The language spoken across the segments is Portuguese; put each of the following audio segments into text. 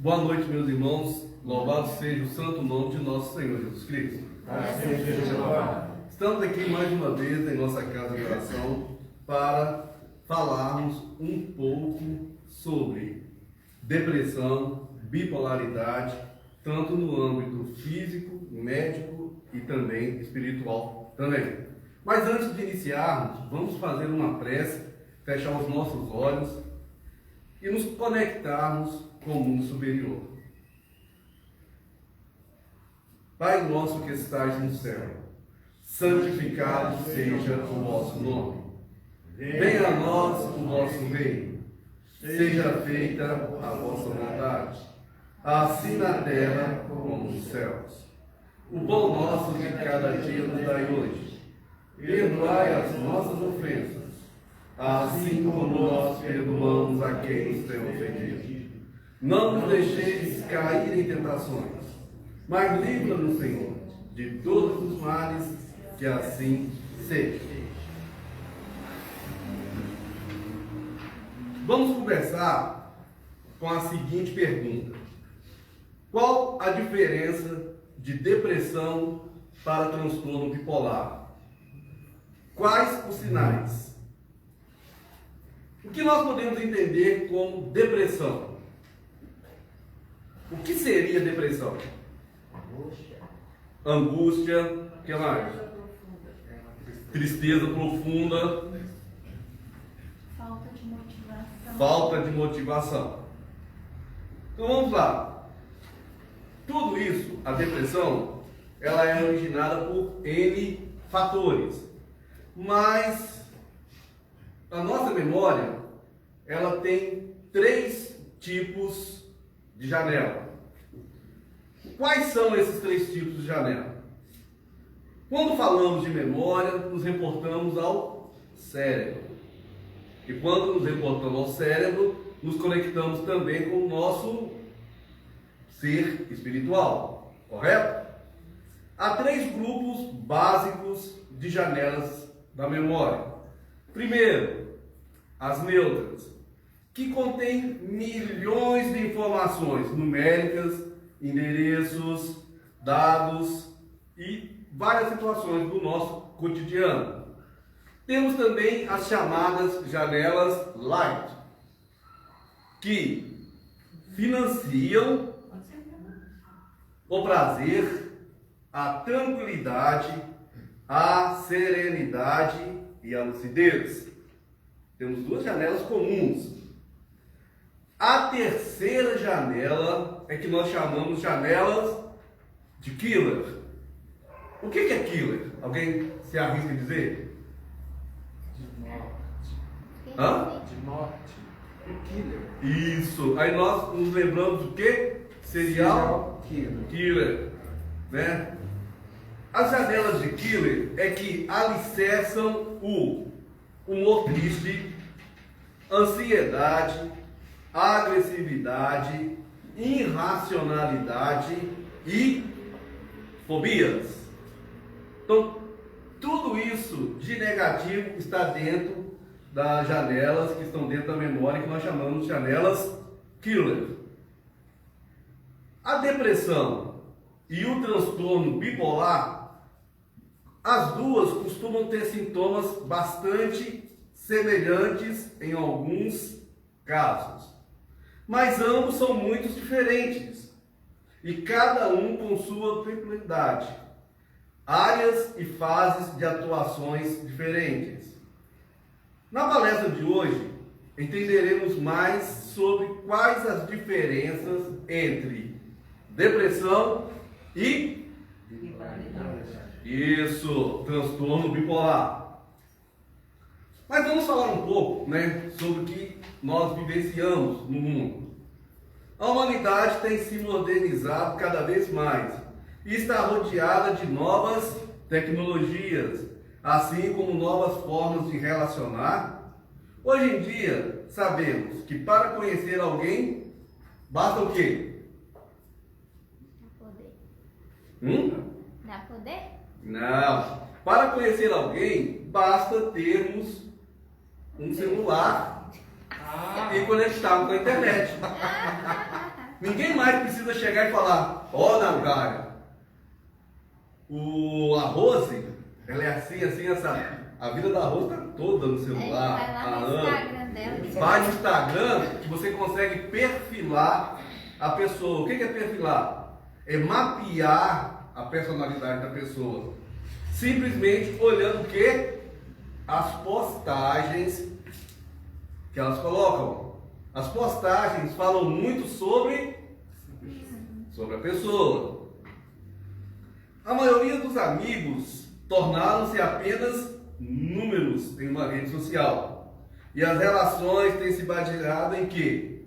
Boa noite, meus irmãos. Louvado seja o santo nome de nosso Senhor Jesus Cristo. Estamos aqui mais uma vez em nossa casa de oração para falarmos um pouco sobre depressão, bipolaridade, tanto no âmbito físico, médico e também espiritual também. Mas antes de iniciarmos, vamos fazer uma prece, fechar os nossos olhos e nos conectarmos com o mundo superior. Pai nosso que estais no céu, santificado seja o vosso nome. Venha a nós o vosso reino. Seja feita a vossa vontade, assim na terra como nos céus. O pão nosso de cada dia nos dai hoje. Perdoai as nossas ofensas, assim como nós perdoamos a quem nos tem ofendido. Não nos deixeis cair em tentações, mas livra-nos, Senhor, de todos os males, que assim seja. Vamos conversar com a seguinte pergunta: qual a diferença de depressão para transtorno bipolar? Quais os sinais? O que nós podemos entender como depressão? O que seria depressão? Angústia, o que mais? Tristeza profunda. Falta de motivação. Então vamos lá. Tudo isso, a depressão, ela é originada por N fatores. Mas a nossa memória, ela tem 3 tipos de janela. Quais são esses 3 tipos de janela? Quando falamos de memória, nos reportamos ao cérebro. E quando nos reportamos ao cérebro, nos conectamos também com o nosso ser espiritual, correto? Há 3 grupos básicos de janelas da memória. Primeiro, as neutras, que contêm milhões de informações numéricas, endereços, dados e várias situações do nosso cotidiano. Temos também as chamadas janelas light, que financiam o prazer, a tranquilidade, a serenidade e a lucidez. Temos 2 janelas comuns. A terceira janela é que nós chamamos janelas de killer. O que é killer? Alguém se arrisca a dizer? De morte. Hã? De morte. Killer. Isso. Aí nós nos lembramos do que? Serial killer. Né? As janelas de killer é que alicerçam o humor triste, ansiedade, agressividade, irracionalidade e fobias. Então, tudo isso de negativo está dentro das janelas que estão dentro da memória, que nós chamamos de janelas killer. A depressão e o transtorno bipolar, as duas costumam ter sintomas bastante semelhantes em alguns casos. Mas ambos são muito diferentes e cada um com sua peculiaridade, áreas e fases de atuações diferentes. Na palestra de hoje, entenderemos mais sobre quais as diferenças entre depressão e transtorno bipolar. Mas vamos falar um pouco, sobre o que nós vivenciamos no mundo. A humanidade tem se modernizado cada vez mais e está rodeada de novas tecnologias, assim como novas formas de relacionar. Hoje em dia, sabemos que para conhecer alguém, basta o quê? Dá poder? Não. Para conhecer alguém, basta termos um celular e conectado com a internet. Ninguém mais precisa chegar e falar, ó, Nagária, a Rose, ela é assim, assim, essa. A vida da Rose está toda no celular. Vai lá no Instagram dela. Vai no Instagram que você consegue perfilar a pessoa. O que é perfilar? É mapear a personalidade da pessoa. Simplesmente olhando o quê? As postagens que elas colocam. As postagens falam muito sobre a pessoa. A maioria dos amigos tornaram-se apenas números em uma rede social. E as relações têm se baseado em quê?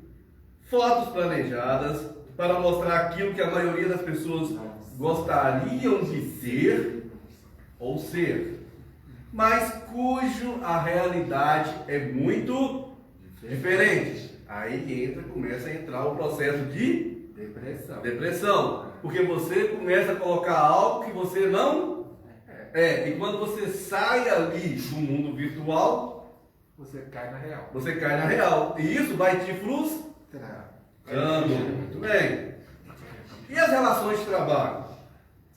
Fotos planejadas para mostrar aquilo que a maioria das pessoas gostariam de ter ou ser, mas cujo a realidade é muito diferente. Aí começa a entrar o processo de depressão. Porque você começa a colocar algo que você não é. E quando você sai ali do mundo virtual, você cai na real. Você cai na real. E isso vai te frustrando. Muito bem. E as relações de trabalho?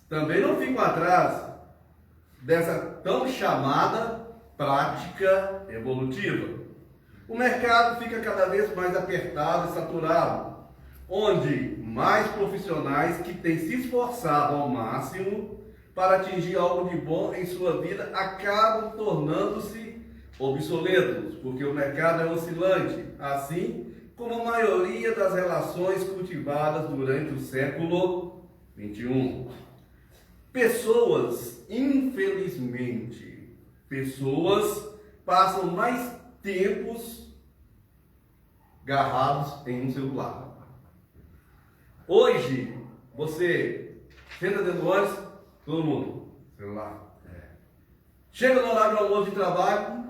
Também não ficam atrás dessa tão chamada prática evolutiva. O mercado fica cada vez mais apertado e saturado, onde mais profissionais que têm se esforçado ao máximo para atingir algo de bom em sua vida acabam tornando-se obsoletos, porque o mercado é oscilante, assim como a maioria das relações cultivadas durante o século XXI. Infelizmente, pessoas passam mais tempos agarrados em um celular. Hoje, você senta dentro do ônibus, todo mundo, celular. Chega no horário do almoço de trabalho,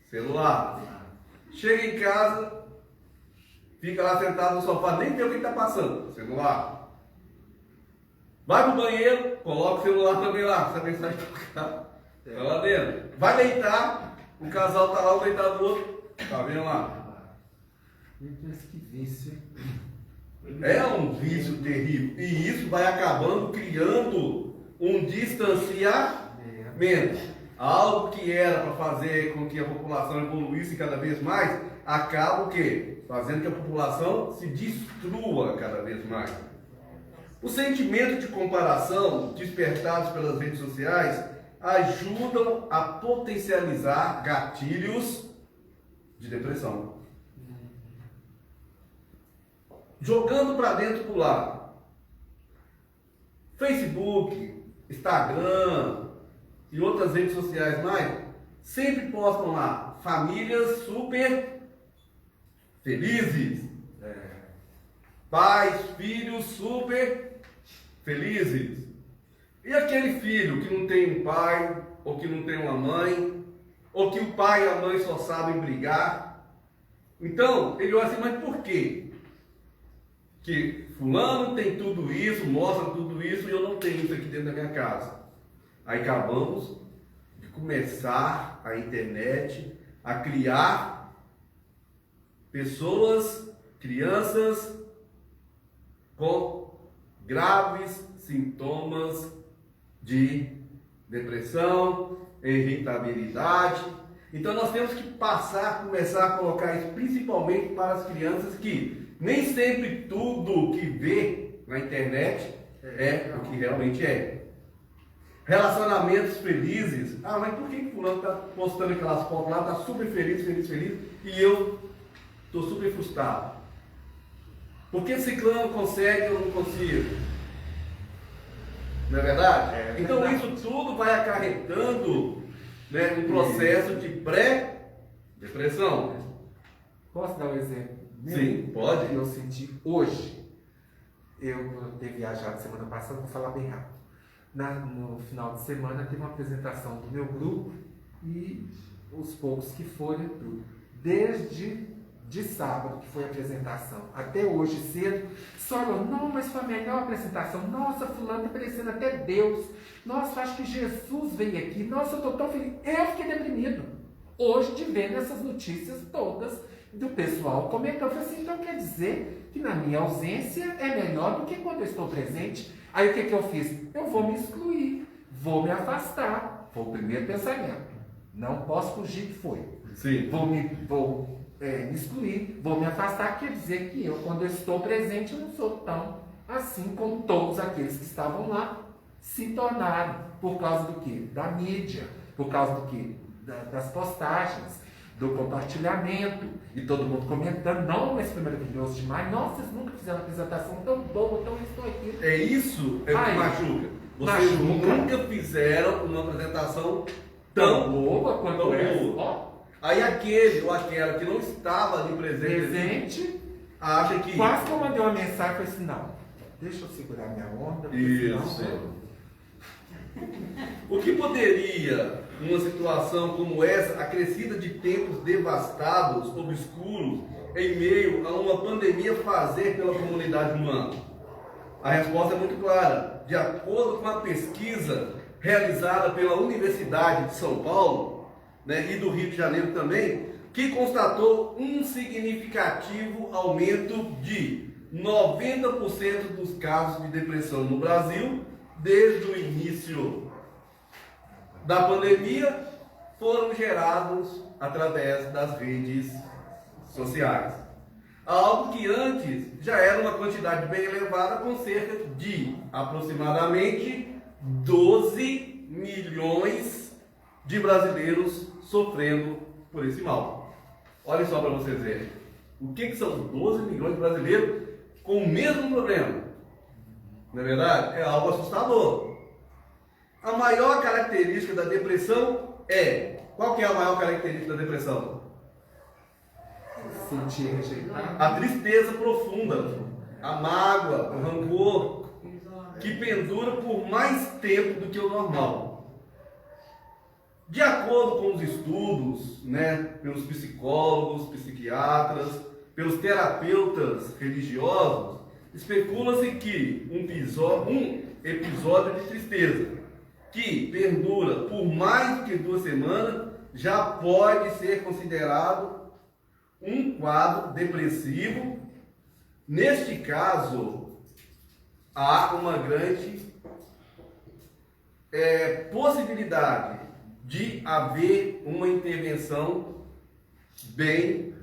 celular. Chega em casa, fica lá sentado no sofá, nem vê o que está passando, celular. Vai pro banheiro, coloca o celular também lá, se a mensagem tocar, tá lá dentro. Vai deitar, o casal tá lá, um deitado do outro, tá vendo lá? Que vício. É um vício terrível. E isso vai acabando criando um distanciamento. Algo que era para fazer com que a população evoluísse cada vez mais, acaba o quê? Fazendo que a população se destrua cada vez mais. O sentimento de comparação despertados pelas redes sociais ajudam a potencializar gatilhos de depressão. Jogando para dentro do lado. Facebook, Instagram e outras redes sociais mais, sempre postam lá famílias super felizes. Pais, filhos super felizes. E aquele filho que não tem um pai, ou que não tem uma mãe, ou que o pai e a mãe só sabem brigar. Então, ele olha assim, mas por quê? Que fulano tem tudo isso, mostra tudo isso, e eu não tenho isso aqui dentro da minha casa. Aí acabamos de começar a internet a criar pessoas, crianças, com graves sintomas de depressão, irritabilidade. Então nós temos que começar a colocar isso principalmente para as crianças, que nem sempre tudo que vê na internet é o que realmente é. Relacionamentos felizes. Ah, mas por que fulano está postando aquelas fotos lá, está super feliz, e eu estou super frustrado? Por que ciclano consegue e eu não consigo? Não é verdade? Então isso tudo vai acarretando, né, um processo de pré-depressão. Posso dar um exemplo? Sim, pode. Eu senti hoje. Eu ter viajado semana passada, vou falar bem rápido. No final de semana teve uma apresentação do meu grupo e os poucos que foram tudo. Desde de sábado, que foi a apresentação, até hoje cedo, só falou, não, mas foi a melhor apresentação, nossa, fulano está parecendo até Deus, nossa, acho que Jesus veio aqui, nossa, eu estou tão feliz. Eu fiquei deprimido, hoje, de ver essas notícias todas, do pessoal comentando. Eu falei assim, então quer dizer que na minha ausência é melhor do que quando eu estou presente. Aí o que eu fiz? Eu vou me excluir, vou me afastar. Foi o primeiro pensamento. Não posso fugir que foi. Sim. Vou me excluir, vou me afastar, quer dizer que eu, quando eu estou presente, eu não sou tão assim como todos aqueles que estavam lá se tornaram. Por causa do quê? Da mídia. Por causa do quê? Das postagens, do compartilhamento, e todo mundo comentando, não, esse foi maravilhoso demais, nossa, vocês nunca fizeram uma apresentação tão boa, então eu estou aqui. É isso que machuca. Vocês nunca fizeram uma apresentação tão boa quanto essa. Aí aquele ou aquela que não estava ali presente acha que... Quase que eu mandei uma mensagem e falei assim, não, deixa eu segurar minha onda. Isso. Senão, O que poderia, numa situação como essa, acrescida de tempos devastados, obscuros, em meio a uma pandemia, fazer pela comunidade humana? A resposta é muito clara. De acordo com a pesquisa realizada pela Universidade de São Paulo, né, e do Rio de Janeiro também, que constatou um significativo aumento de 90% dos casos de depressão no Brasil, desde o início da pandemia, foram gerados através das redes sociais. Algo que antes já era uma quantidade bem elevada, com cerca de aproximadamente 12 milhões de brasileiros sofrendo por esse mal. Olha só para vocês verem. O que são 12 milhões de brasileiros com o mesmo problema? Não é verdade? É algo assustador. A maior característica da depressão é... Qual que é a maior característica da depressão? sentir rejeitado. A tristeza profunda, a mágoa, o rancor, que pendura por mais tempo do que o normal. De acordo com os estudos, pelos psicólogos, psiquiatras, pelos terapeutas religiosos, especula-se que um episódio de tristeza que perdura por mais do que 2 semanas já pode ser considerado um quadro depressivo. Neste caso, há uma grande possibilidade de haver uma intervenção bem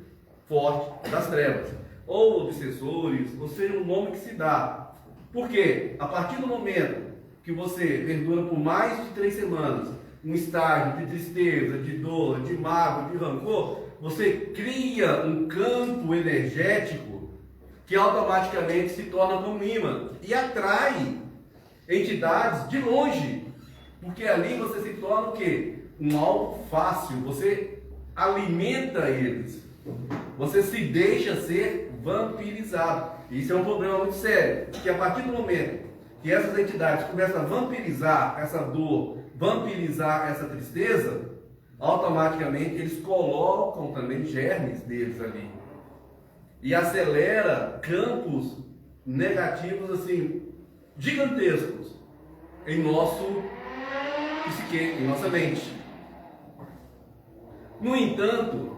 forte das trevas, ou obsessores, ou seja, o nome que se dá. Porque a partir do momento que você perdura por mais de 3 semanas um estágio de tristeza, de dor, de mágoa, de rancor, você cria um campo energético que automaticamente se torna como imã e atrai entidades de longe, porque ali você se torna o quê? Um alvo fácil, você alimenta eles, você se deixa ser vampirizado. Isso é um problema muito sério, porque a partir do momento que essas entidades começam a vampirizar essa dor, vampirizar essa tristeza, automaticamente eles colocam também germes deles ali e acelera campos negativos assim gigantescos em nosso psique, em nossa mente. No entanto,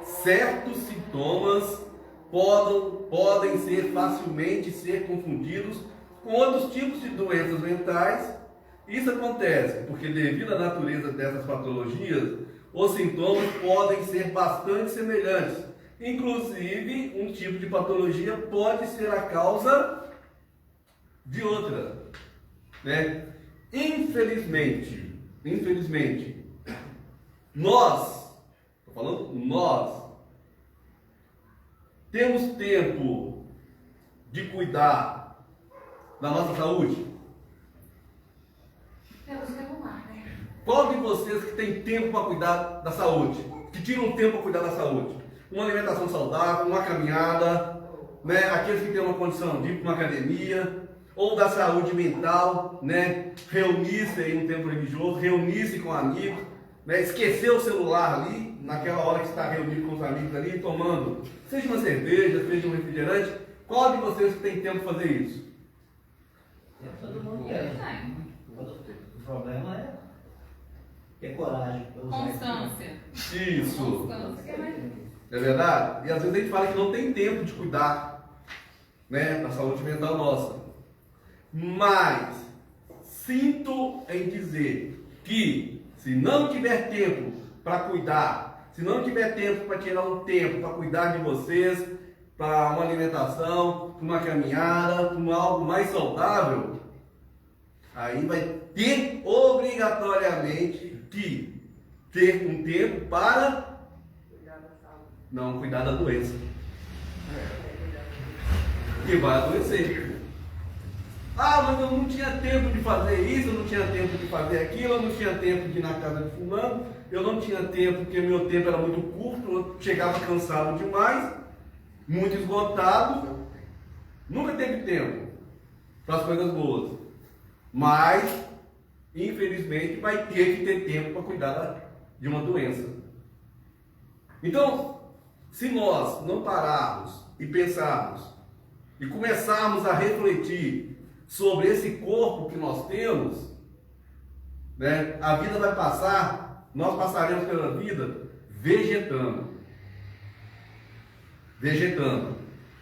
certos sintomas podem ser facilmente confundidos com outros tipos de doenças mentais. Isso acontece porque, devido à natureza dessas patologias, os sintomas podem ser bastante semelhantes. Inclusive, um tipo de patologia pode ser a causa de outra, Infelizmente, nós temos tempo de cuidar da nossa saúde? Qual de vocês que tem tempo para cuidar da saúde? Que tira um tempo para cuidar da saúde? Uma alimentação saudável, uma caminhada, aqueles que têm uma condição de ir para uma academia, ou da saúde mental, reunir-se em um tempo religioso, reunir-se com amigos, esquecer o celular ali, naquela hora que está reunido com os amigos ali, tomando, seja uma cerveja, seja um refrigerante. Qual de vocês que tem tempo para fazer isso? Todo mundo quer. O problema é ter coragem. Constância. Isso. Constância. É verdade? E às vezes a gente fala que não tem tempo de cuidar né, da saúde mental nossa. Mas sinto em dizer que se não tiver tempo para cuidar, se não tiver tempo para tirar um tempo para cuidar de vocês, para uma alimentação, para uma caminhada, para algo mais saudável, aí vai ter obrigatoriamente que ter um tempo para não cuidar da doença. Que vai adoecer. Ah, mas eu não tinha tempo de fazer isso, eu não tinha tempo de fazer aquilo, eu não tinha tempo de ir na casa de fulano, eu não tinha tempo porque meu tempo era muito curto, eu chegava cansado demais, muito esgotado, nunca teve tempo para as coisas boas. Mas, infelizmente, vai ter que ter tempo para cuidar de uma doença. Então, se nós não pararmos e pensarmos e começarmos a refletir sobre esse corpo que nós temos, né, a vida vai passar, nós passaremos pela vida vegetando.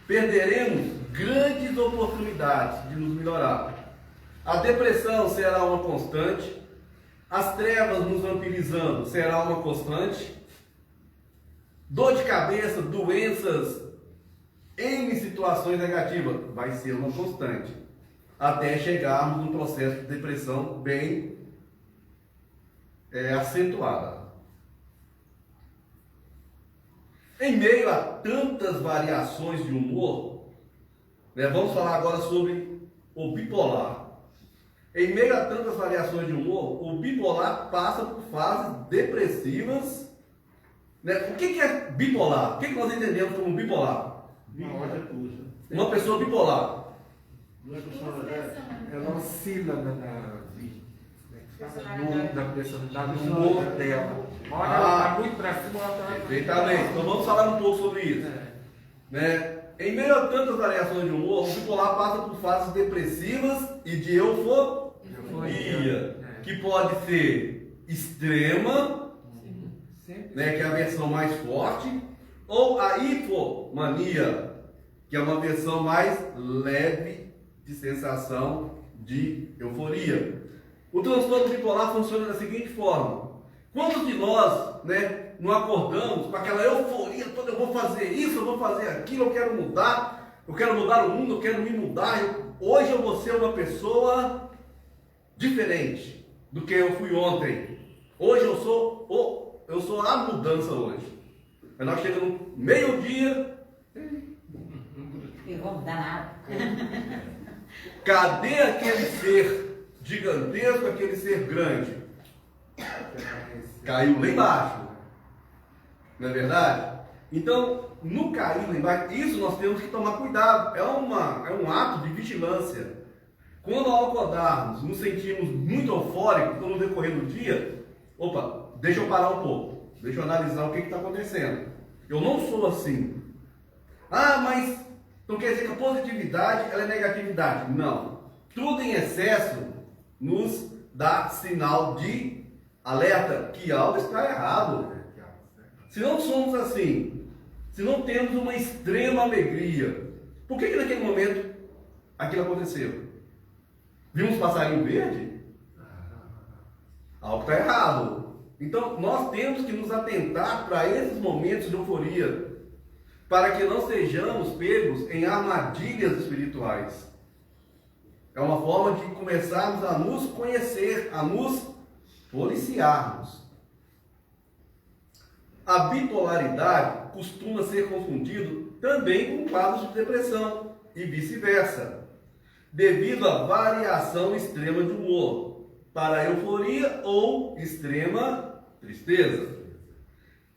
Perderemos grandes oportunidades de nos melhorar. A depressão será uma constante, as trevas nos vampirizando será uma constante, dor de cabeça, doenças, N situações negativas, vai ser uma constante, até chegarmos num processo de depressão bem acentuada. Em meio a tantas variações de humor, né, vamos falar agora sobre o bipolar. Em meio a tantas variações de humor, o bipolar passa por fases depressivas. Né? O que é bipolar? O que nós entendemos como bipolar? Uma pessoa bipolar. Ela oscila na personalidade do humor dela. Uma hora ela está muito para cima, outra hora Perfeitamente. Então vamos falar um pouco sobre isso. Né? Em meio a tantas variações de humor, o bipolar passa por fases depressivas e de euforia, que pode ser extrema, né, que é a versão mais forte, ou a hipomania, que é uma versão mais leve de sensação de euforia. O transtorno bipolar funciona da seguinte forma: quantos de nós, né, não acordamos com aquela euforia toda, eu vou fazer isso, eu vou fazer aquilo, eu quero mudar o mundo, eu quero me mudar, hoje eu vou ser uma pessoa diferente do que eu fui ontem. Hoje eu sou a mudança hoje. Aí nós chegamos no meio-dia. Eu vou mudar nada. Cadê aquele ser gigantesco, aquele ser grande? Caiu lá embaixo. Não é verdade? Então, no cair lá embaixo, isso nós temos que tomar cuidado. É um ato de vigilância. Quando ao acordarmos, nos sentimos muito eufóricos no decorrer do dia, opa, deixa eu parar um pouco. Deixa eu analisar o que está acontecendo. Eu não sou assim. Ah, mas não quer dizer que a positividade ela é negatividade. Não. Tudo em excesso nos dá sinal de alerta que algo está errado. Se não somos assim, se não temos uma extrema alegria, por que naquele momento aquilo aconteceu? Vimos passarinho verde? Algo está errado. Então, nós temos que nos atentar para esses momentos de euforia, para que não sejamos pegos em armadilhas espirituais. É uma forma de começarmos a nos conhecer, a nos policiarmos. A bipolaridade costuma ser confundido também com quadros de depressão e vice-versa, devido à variação extrema de humor, para euforia ou extrema tristeza.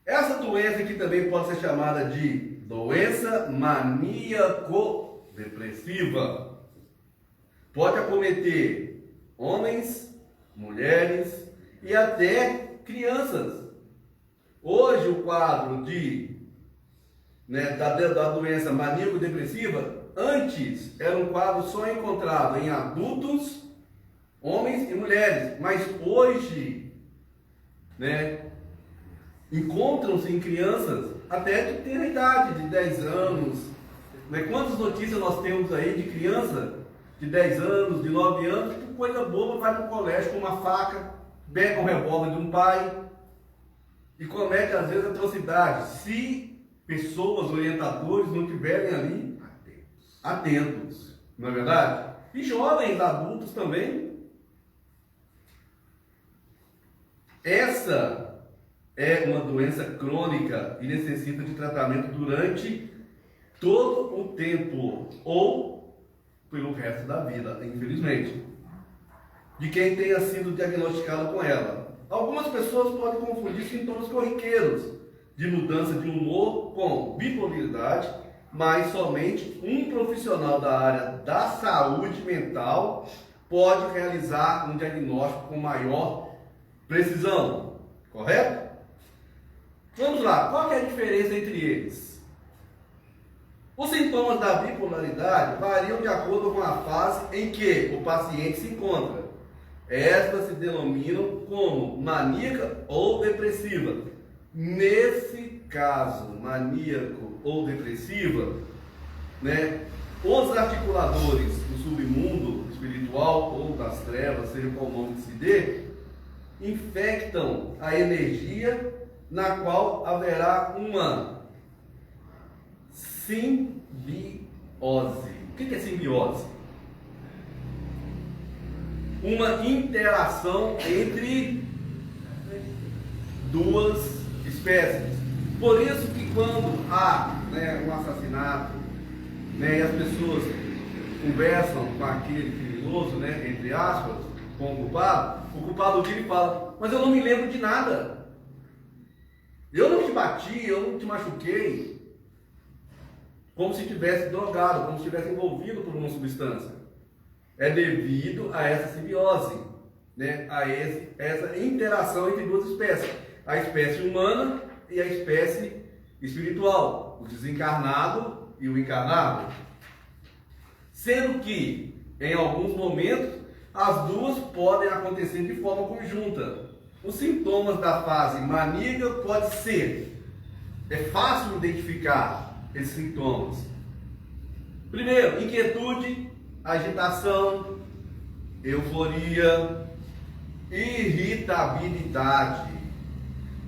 Essa doença aqui também pode ser chamada de doença maníaco-depressiva. Pode acometer homens, mulheres e até crianças. Hoje o quadro da doença maníaco-depressiva, antes era um quadro só encontrado em adultos, homens e mulheres, mas hoje, né, encontram-se em crianças até de ter a idade de 10 anos, Né? Quantas notícias nós temos aí de criança de 10 anos, de 9 anos, que coisa boba vai para o colégio com uma faca, pega um revólver de um pai e comete às vezes atrocidades, se pessoas, orientadores não estiverem ali atentos, não é verdade? E jovens, adultos também. Essa é uma doença crônica e necessita de tratamento durante todo o tempo ou pelo resto da vida, infelizmente, de quem tenha sido diagnosticado com ela. Algumas pessoas podem confundir sintomas corriqueiros de mudança de humor com bipolaridade, mas somente um profissional da área da saúde mental pode realizar um diagnóstico com maior precisão, correto? Vamos lá, qual que é a diferença entre eles? Os sintomas da bipolaridade variam de acordo com a fase em que o paciente se encontra. Estas se denominam como maníaca ou depressiva. Nesse caso, maníaco ou depressiva, né, os articuladores do submundo espiritual ou das trevas, seja qual nome que se dê, infectam a energia na qual haverá uma simbiose. O que é simbiose? Uma interação entre duas espécies. Por isso que quando há, né, um assassinato, né, e as pessoas conversam com aquele criminoso, né, entre aspas, com o culpado vira e fala: mas eu não me lembro de nada. Eu não te bati, eu não te machuquei. Como se tivesse drogado, como se estivesse envolvido por uma substância. É devido a essa simbiose, né? A essa interação entre duas espécies. A espécie humana e a espécie espiritual. O desencarnado e o encarnado. Sendo que, em alguns momentos, as duas podem acontecer de forma conjunta. Os sintomas da fase maníaca podem ser, é fácil identificar esses sintomas. Primeiro, inquietude, agitação, euforia, irritabilidade.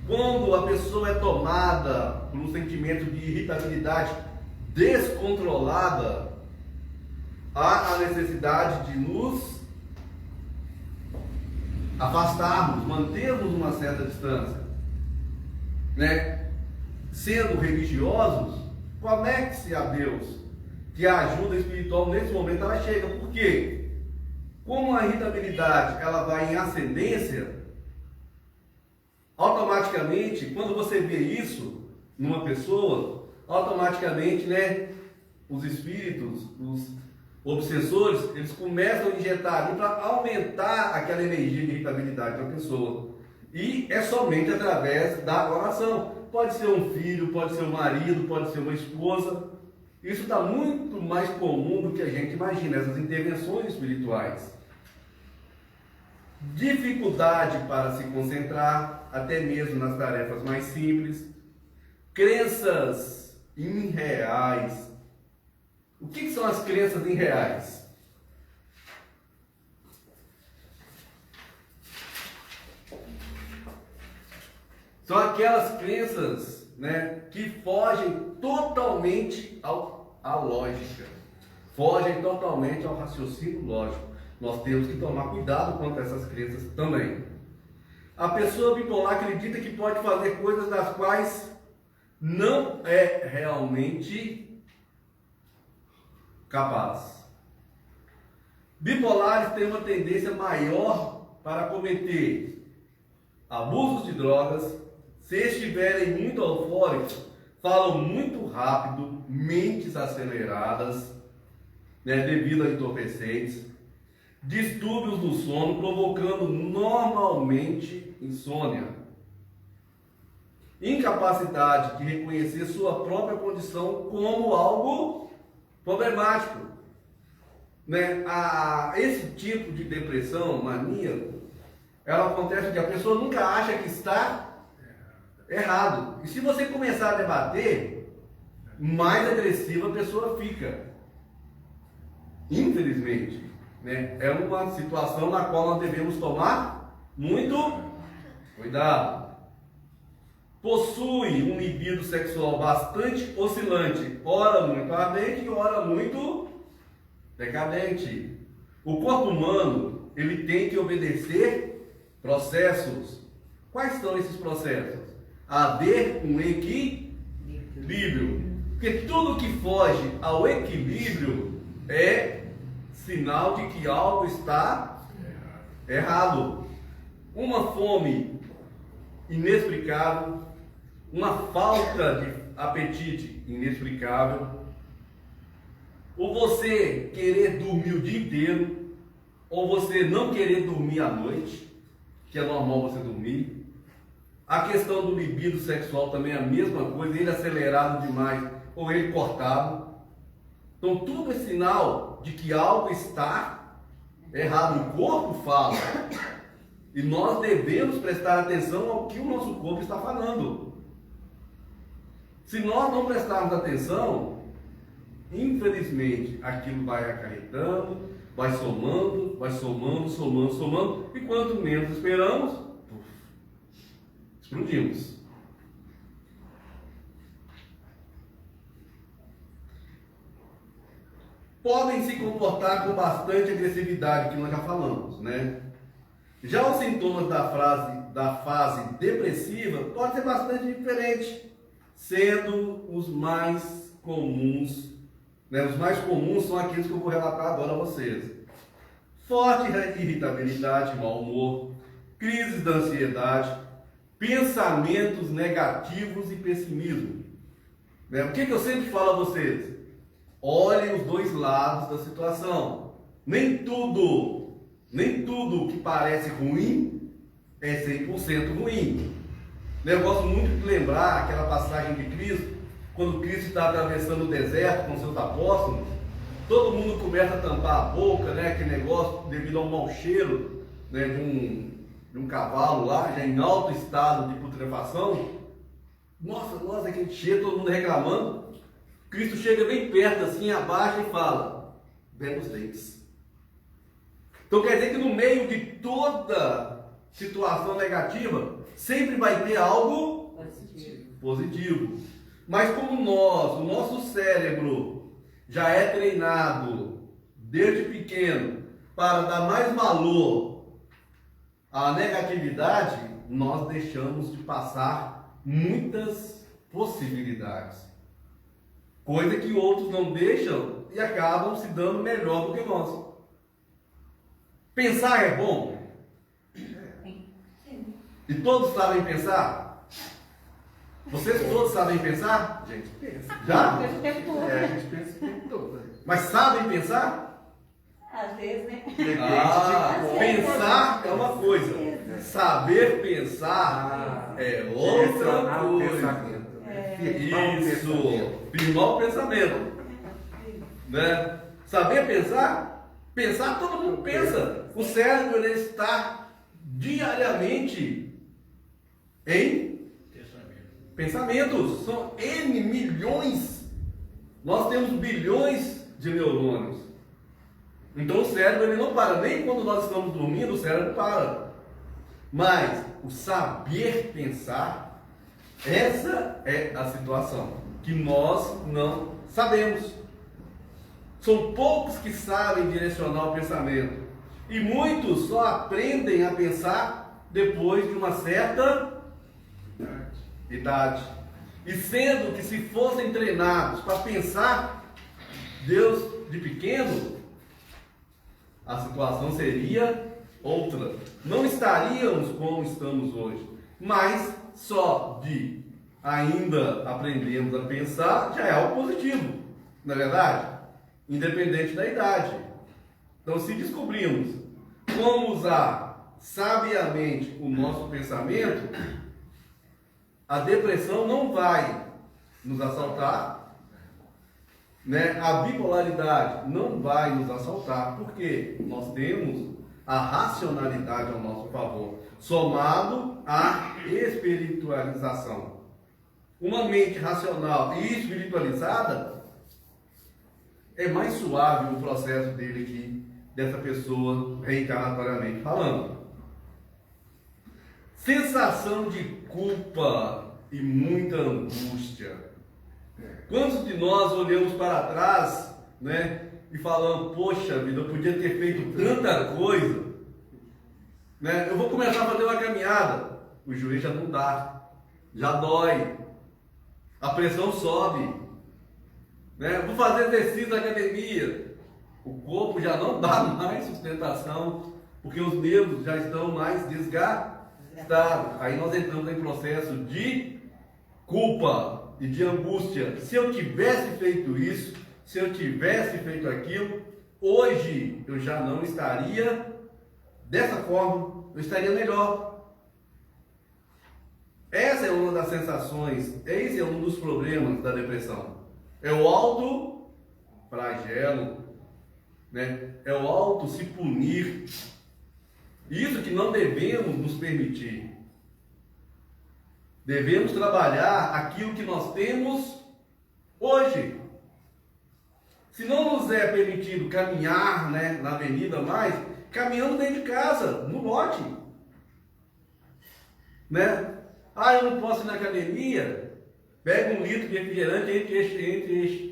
Quando a pessoa é tomada por um sentimento de irritabilidade descontrolada, há a necessidade de nos afastarmos, mantermos uma certa distância, né? Sendo religiosos, conecte-se a Deus, que a ajuda espiritual nesse momento ela chega. Por quê? Como a irritabilidade ela vai em ascendência, automaticamente, quando você vê isso numa pessoa, automaticamente, né, os espíritos, os obsessores, eles começam a injetar ali para aumentar aquela energia de irritabilidade da pessoa. E é somente através da oração. Pode ser um filho, pode ser um marido, pode ser uma esposa. Isso está muito mais comum do que a gente imagina, essas intervenções espirituais. Dificuldade para se concentrar, até mesmo nas tarefas mais simples. Crenças irreais. O que são as crenças irreais? São aquelas crenças, né, que fogem totalmente à lógica, fogem totalmente ao raciocínio lógico. Nós temos que tomar cuidado quanto a essas crenças também. A pessoa bipolar acredita que pode fazer coisas das quais não é realmente capaz. Bipolares têm uma tendência maior para cometer abusos de drogas. Se estiverem muito eufóricos, falam muito rápido, mentes aceleradas, né, devido a entorpecentes, distúrbios do sono, provocando normalmente insônia, incapacidade de reconhecer sua própria condição como algo problemático, né? Esse tipo de depressão maníaca, ela acontece que a pessoa nunca acha que está errado. E se você começar a debater, mais agressiva a pessoa fica. Infelizmente, né? É uma situação na qual nós devemos tomar muito cuidado. Possui um libido sexual bastante oscilante, ora muito ardente e ora muito decadente. O corpo humano, ele tem que obedecer processos. Quais são esses processos? Haver um equilíbrio. Porque tudo que foge ao equilíbrio é sinal de que algo está errado. Uma fome inexplicável, uma falta de apetite inexplicável, ou você querer dormir o dia inteiro, ou você não querer dormir à noite, que é normal você dormir. A questão do libido sexual também é a mesma coisa, ele acelerado demais ou ele cortado. Então tudo é sinal de que algo está errado. O corpo fala. E nós devemos prestar atenção ao que o nosso corpo está falando. Se nós não prestarmos atenção, infelizmente, aquilo vai acarretando, vai somando, e quanto menos esperamos, explodimos. Podem se comportar com bastante agressividade, que nós já falamos, né? Já os sintomas da fase depressiva podem ser bastante diferentes, sendo os mais comuns, né? Os mais comuns são aqueles que eu vou relatar agora a vocês. Forte irritabilidade, mau humor, crises da ansiedade, pensamentos negativos e pessimismo. Né? O que eu sempre falo a vocês? Olhem os dois lados da situação. Nem tudo que parece ruim é 100% ruim. Eu gosto muito de lembrar aquela passagem de Cristo, quando Cristo está atravessando o deserto com seus apóstolos, todo mundo começa a tampar a boca, né? Aquele negócio devido ao mau cheiro, né? de um cavalo lá, já em alto estado de putrefação. Nossa, aquele cheiro, todo mundo reclamando. Cristo chega bem perto, assim, abaixa e fala: bebe os dentes. Então quer dizer que no meio de toda situação negativa, sempre vai ter algo positivo. Mas como o nosso cérebro já é treinado desde pequeno para dar mais valor à negatividade, nós deixamos de passar muitas possibilidades. Coisa que outros não deixam e acabam se dando melhor do que nós. Pensar é bom? E todos sabem pensar? Vocês todos sabem pensar? A gente pensa. Já? Pensa o tempo todo. A gente pensa o tempo todo. Mas sabem pensar? Às vezes, né? Depende de como. Pensar é uma coisa. Saber pensar é outra Direcionar o coisa. pensamento. Firmar o Isso, pensamento. firmar o pensamento. Né? Saber pensar todo mundo pensa. O cérebro ele está diariamente em pensamentos. São N milhões. Nós temos bilhões de neurônios. Então o cérebro ele não para. Nem quando nós estamos dormindo o cérebro para. Mas o saber pensar, essa é a situação que nós não sabemos. São poucos que sabem direcionar o pensamento. E muitos só aprendem a pensar depois de uma certa idade. E sendo que se fossem treinados para pensar Deus de pequeno, a situação seria outra. Não estaríamos como estamos hoje. Mas só de ainda aprendermos a pensar já é algo positivo. Não é verdade? Independente da idade. Então, se descobrirmos como usar sabiamente o nosso pensamento, a depressão não vai nos assaltar, né? A bipolaridade não vai nos assaltar, porque nós temos a racionalidade ao nosso favor, somado à espiritualização. uma mente racional e espiritualizada, é mais suave o processo dele aqui, dessa pessoa reencarnatoriamente falando. Sensação de culpa e muita angústia. Quantos de nós olhamos para trás, né, e falamos, poxa vida, eu podia ter feito tanta coisa, né? Eu vou começar a fazer uma caminhada, o joelho já não dá, já dói, a pressão sobe, né? Vou fazer exercício na academia, o corpo já não dá mais sustentação, porque os nervos já estão mais desgastados. Aí nós entramos em processo de culpa e de angústia. Se eu tivesse feito isso, se eu tivesse feito aquilo, hoje eu já não estaria dessa forma, eu estaria melhor. Essa é uma das sensações, esse é um dos problemas da depressão. É o auto-flagelo, né? É o auto se punir. Isso que não devemos nos permitir. Devemos trabalhar aquilo que nós temos hoje. Se não nos é permitido caminhar, né, na avenida mais, caminhando dentro de casa, no lote. Né? Ah, eu não posso ir na academia. Pega 1 litro de refrigerante,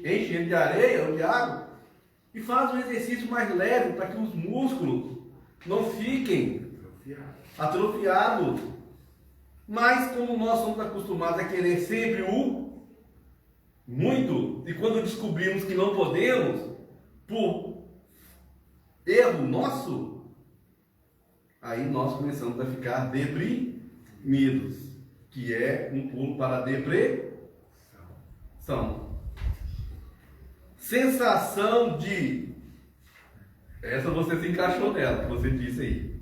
enche ele de areia ou de água e faz um exercício mais leve para que os músculos não fiquem atrofiados. Mas como nós somos acostumados a querer sempre o muito, e quando descobrimos que não podemos, por erro nosso, aí nós começamos a ficar deprimidos, que é um pulo para a depressão. Sensação de... Essa você se encaixou nela, que você disse aí.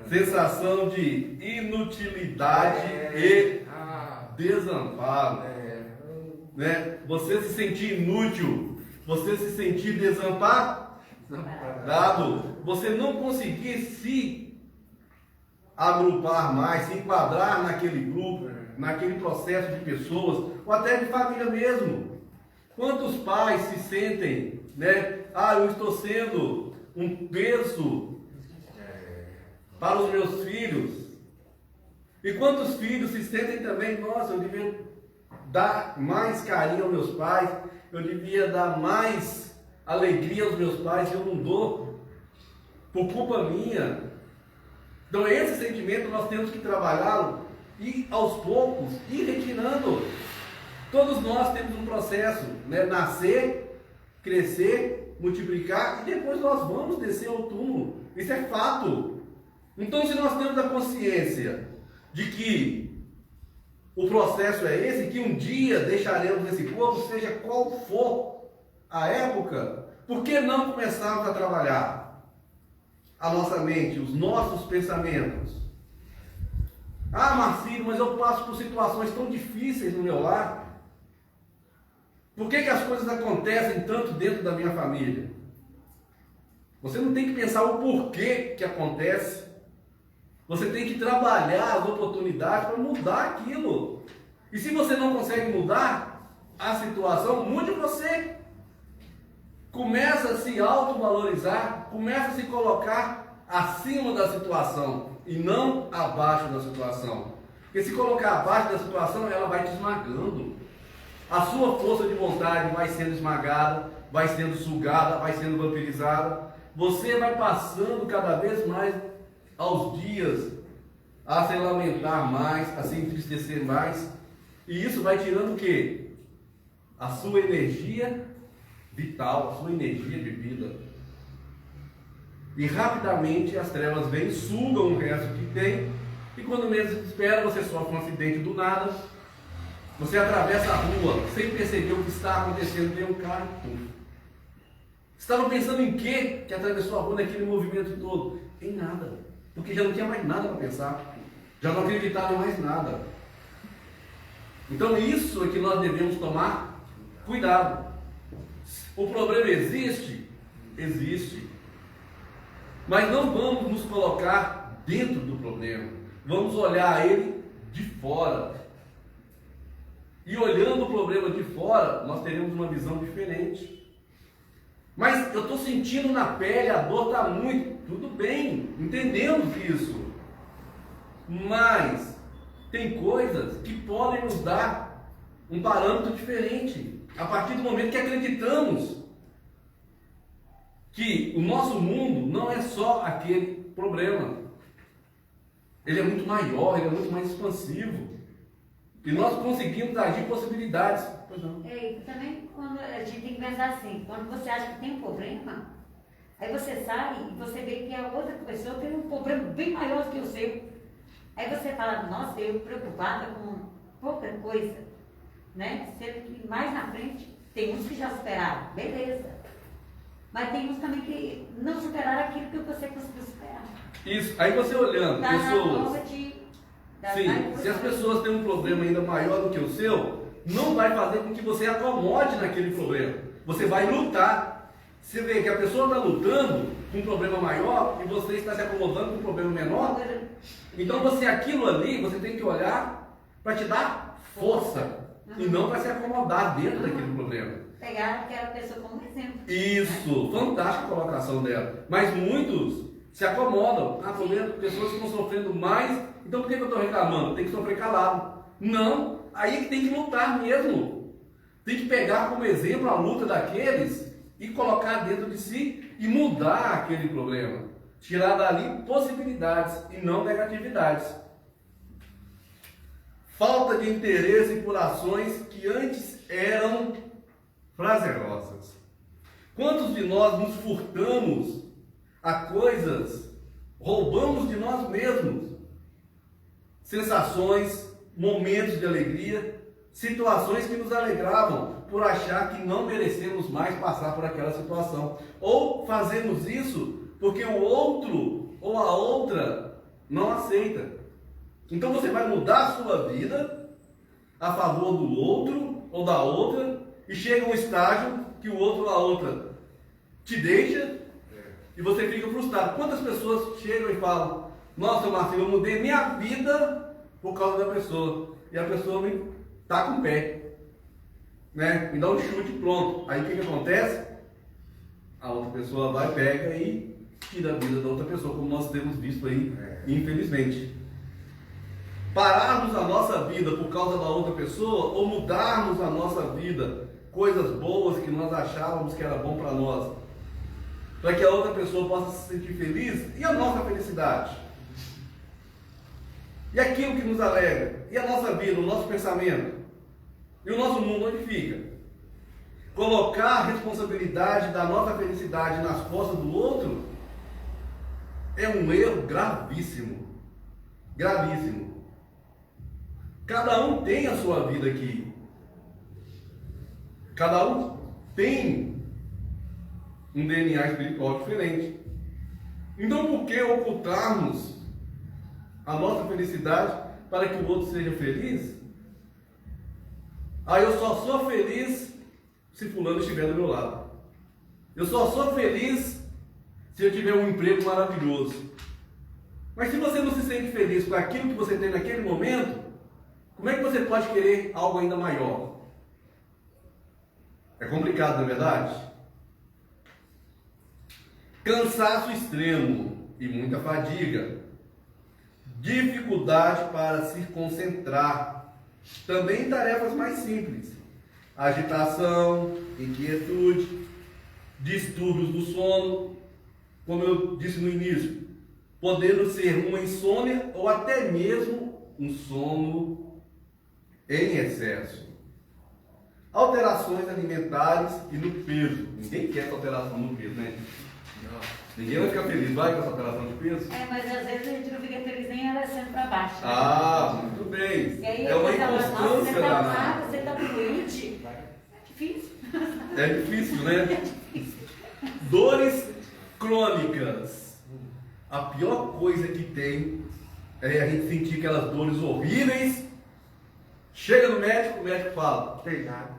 Sensação de inutilidade e desamparo. Né? Você se sentir inútil, você se sentir desamparado, você não conseguir se agrupar mais, se enquadrar naquele grupo, naquele processo de pessoas, ou até de família mesmo. Quantos pais se sentem, né? Ah, eu estou sendo um peso para os meus filhos. E quantos filhos se sentem também, nossa, eu devia dar mais carinho aos meus pais, eu devia dar mais alegria aos meus pais, e eu não dou, por culpa minha. Então esse sentimento nós temos que trabalhá-lo e aos poucos ir retirando. Todos nós temos um processo, né? Nascer, crescer, multiplicar, e depois nós vamos descer ao túmulo. Isso é fato. Então, se nós temos a consciência de que o processo é esse, que um dia deixaremos esse corpo, seja qual for a época, por que não começarmos a trabalhar a nossa mente, os nossos pensamentos? Ah, Marcílio, mas eu passo por situações tão difíceis no meu lar. Por que as coisas acontecem tanto dentro da minha família? Você não tem que pensar o porquê que acontece. Você tem que trabalhar as oportunidades para mudar aquilo. E se você não consegue mudar a situação, mude você. Começa a se autovalorizar, começa a se colocar acima da situação e não abaixo da situação. Porque se colocar abaixo da situação, ela vai te esmagando. A sua força de vontade vai sendo esmagada, vai sendo sugada, vai sendo vampirizada. Você vai passando cada vez mais aos dias a se lamentar mais, a se entristecer mais. E isso vai tirando o quê? A sua energia vital, a sua energia de vida. E rapidamente as trevas vêm, sugam o resto que tem. E quando menos espera, você sofre um acidente do nada. Você atravessa a rua sem perceber o que está acontecendo, tem um carro. Estava pensando em quê que atravessou a rua naquele movimento todo? Em nada. Porque já não tinha mais nada para pensar. Já não acreditava em mais nada. Então isso é que nós devemos tomar cuidado. O problema existe? Existe. Mas não vamos nos colocar dentro do problema. Vamos olhar ele de fora. E olhando o problema de fora, nós teremos uma visão diferente. Mas eu estou sentindo na pele, a dor está muito. Tudo bem, entendemos isso. Mas tem coisas que podem nos dar um parâmetro diferente. A partir do momento que acreditamos que o nosso mundo não é só aquele problema. Ele é muito maior, ele é muito mais expansivo. E nós conseguimos agir possibilidades. Pois não. E também quando a gente tem que pensar assim, quando você acha que tem um problema, aí você sai e você vê que a outra pessoa tem um problema bem maior do que o seu. Aí você fala, nossa, eu preocupada com pouca coisa, né? Sendo que mais na frente tem uns que já superaram, beleza. Mas tem uns também que não superaram aquilo que você conseguiu superar. Isso, aí você olhando, Tá na pessoas. prova de... Sim, se as pessoas têm um problema ainda maior do que o seu, não vai fazer com que você acomode naquele problema. Você vai lutar. Você vê que a pessoa está lutando com um problema maior e você está se acomodando com um problema menor. Então você, aquilo ali, você tem que olhar para te dar força e não para se acomodar dentro daquele problema. Pegar aquela pessoa como exemplo. Isso, fantástica a colocação dela. Mas muitos se acomodam. Ah, pessoas que estão sofrendo mais. Então por que eu estou reclamando? Tem que sofrer calado. Não, aí é que tem que lutar mesmo. Tem que pegar como exemplo a luta daqueles e colocar dentro de si e mudar aquele problema. Tirar dali possibilidades e não negatividades. Falta de interesse por ações que antes eram prazerosas. Quantos de nós nos furtamos a coisas, roubamos de nós mesmos sensações, momentos de alegria, situações que nos alegravam por achar que não merecemos mais passar por aquela situação. Ou fazemos isso porque o outro ou a outra não aceita. Então você vai mudar a sua vida a favor do outro ou da outra e chega um estágio que o outro ou a outra te deixa e você fica frustrado. Quantas pessoas chegam e falam: nossa, Marcelo, eu mudei minha vida por causa da pessoa. E a pessoa me taca o pé, né? Me dá um chute, pronto. Aí o que acontece? A outra pessoa vai, pega e tira a vida da outra pessoa, como nós temos visto aí, infelizmente. Pararmos a nossa vida por causa da outra pessoa, ou mudarmos a nossa vida, coisas boas que nós achávamos que era bom para nós, para que a outra pessoa possa se sentir feliz, e a nossa felicidade? E aquilo que nos alegra? E a nossa vida, o nosso pensamento? E o nosso mundo onde fica? Colocar a responsabilidade da nossa felicidade nas costas do outro é um erro gravíssimo. Gravíssimo. Cada um tem a sua vida aqui. Cada um tem um DNA espiritual diferente. Então por que ocultarmos a nossa felicidade para que o outro seja feliz? Eu só sou feliz se fulano estiver do meu lado. Eu só sou feliz se eu tiver um emprego maravilhoso. Mas se você não se sente feliz com aquilo que você tem naquele momento, como é que você pode querer algo ainda maior? É complicado, não é verdade? Cansaço extremo e muita fadiga. Dificuldade para se concentrar. Também em tarefas mais simples. Agitação, inquietude, distúrbios do sono, como eu disse no início, podendo ser uma insônia ou até mesmo um sono em excesso. Alterações alimentares e no peso. Ninguém quer essa alteração no peso, né? Ninguém vai ficar feliz, vai, com essa alteração de peso? Mas às vezes a gente não fica feliz nem ela sendo para baixo. Né? Muito bem. E aí, É uma inconstância inconstância danada. você está doente. É difícil. É difícil, né? Dores crônicas. A pior coisa que tem é a gente sentir aquelas dores horríveis. Chega no médico, o médico fala: Tem nada.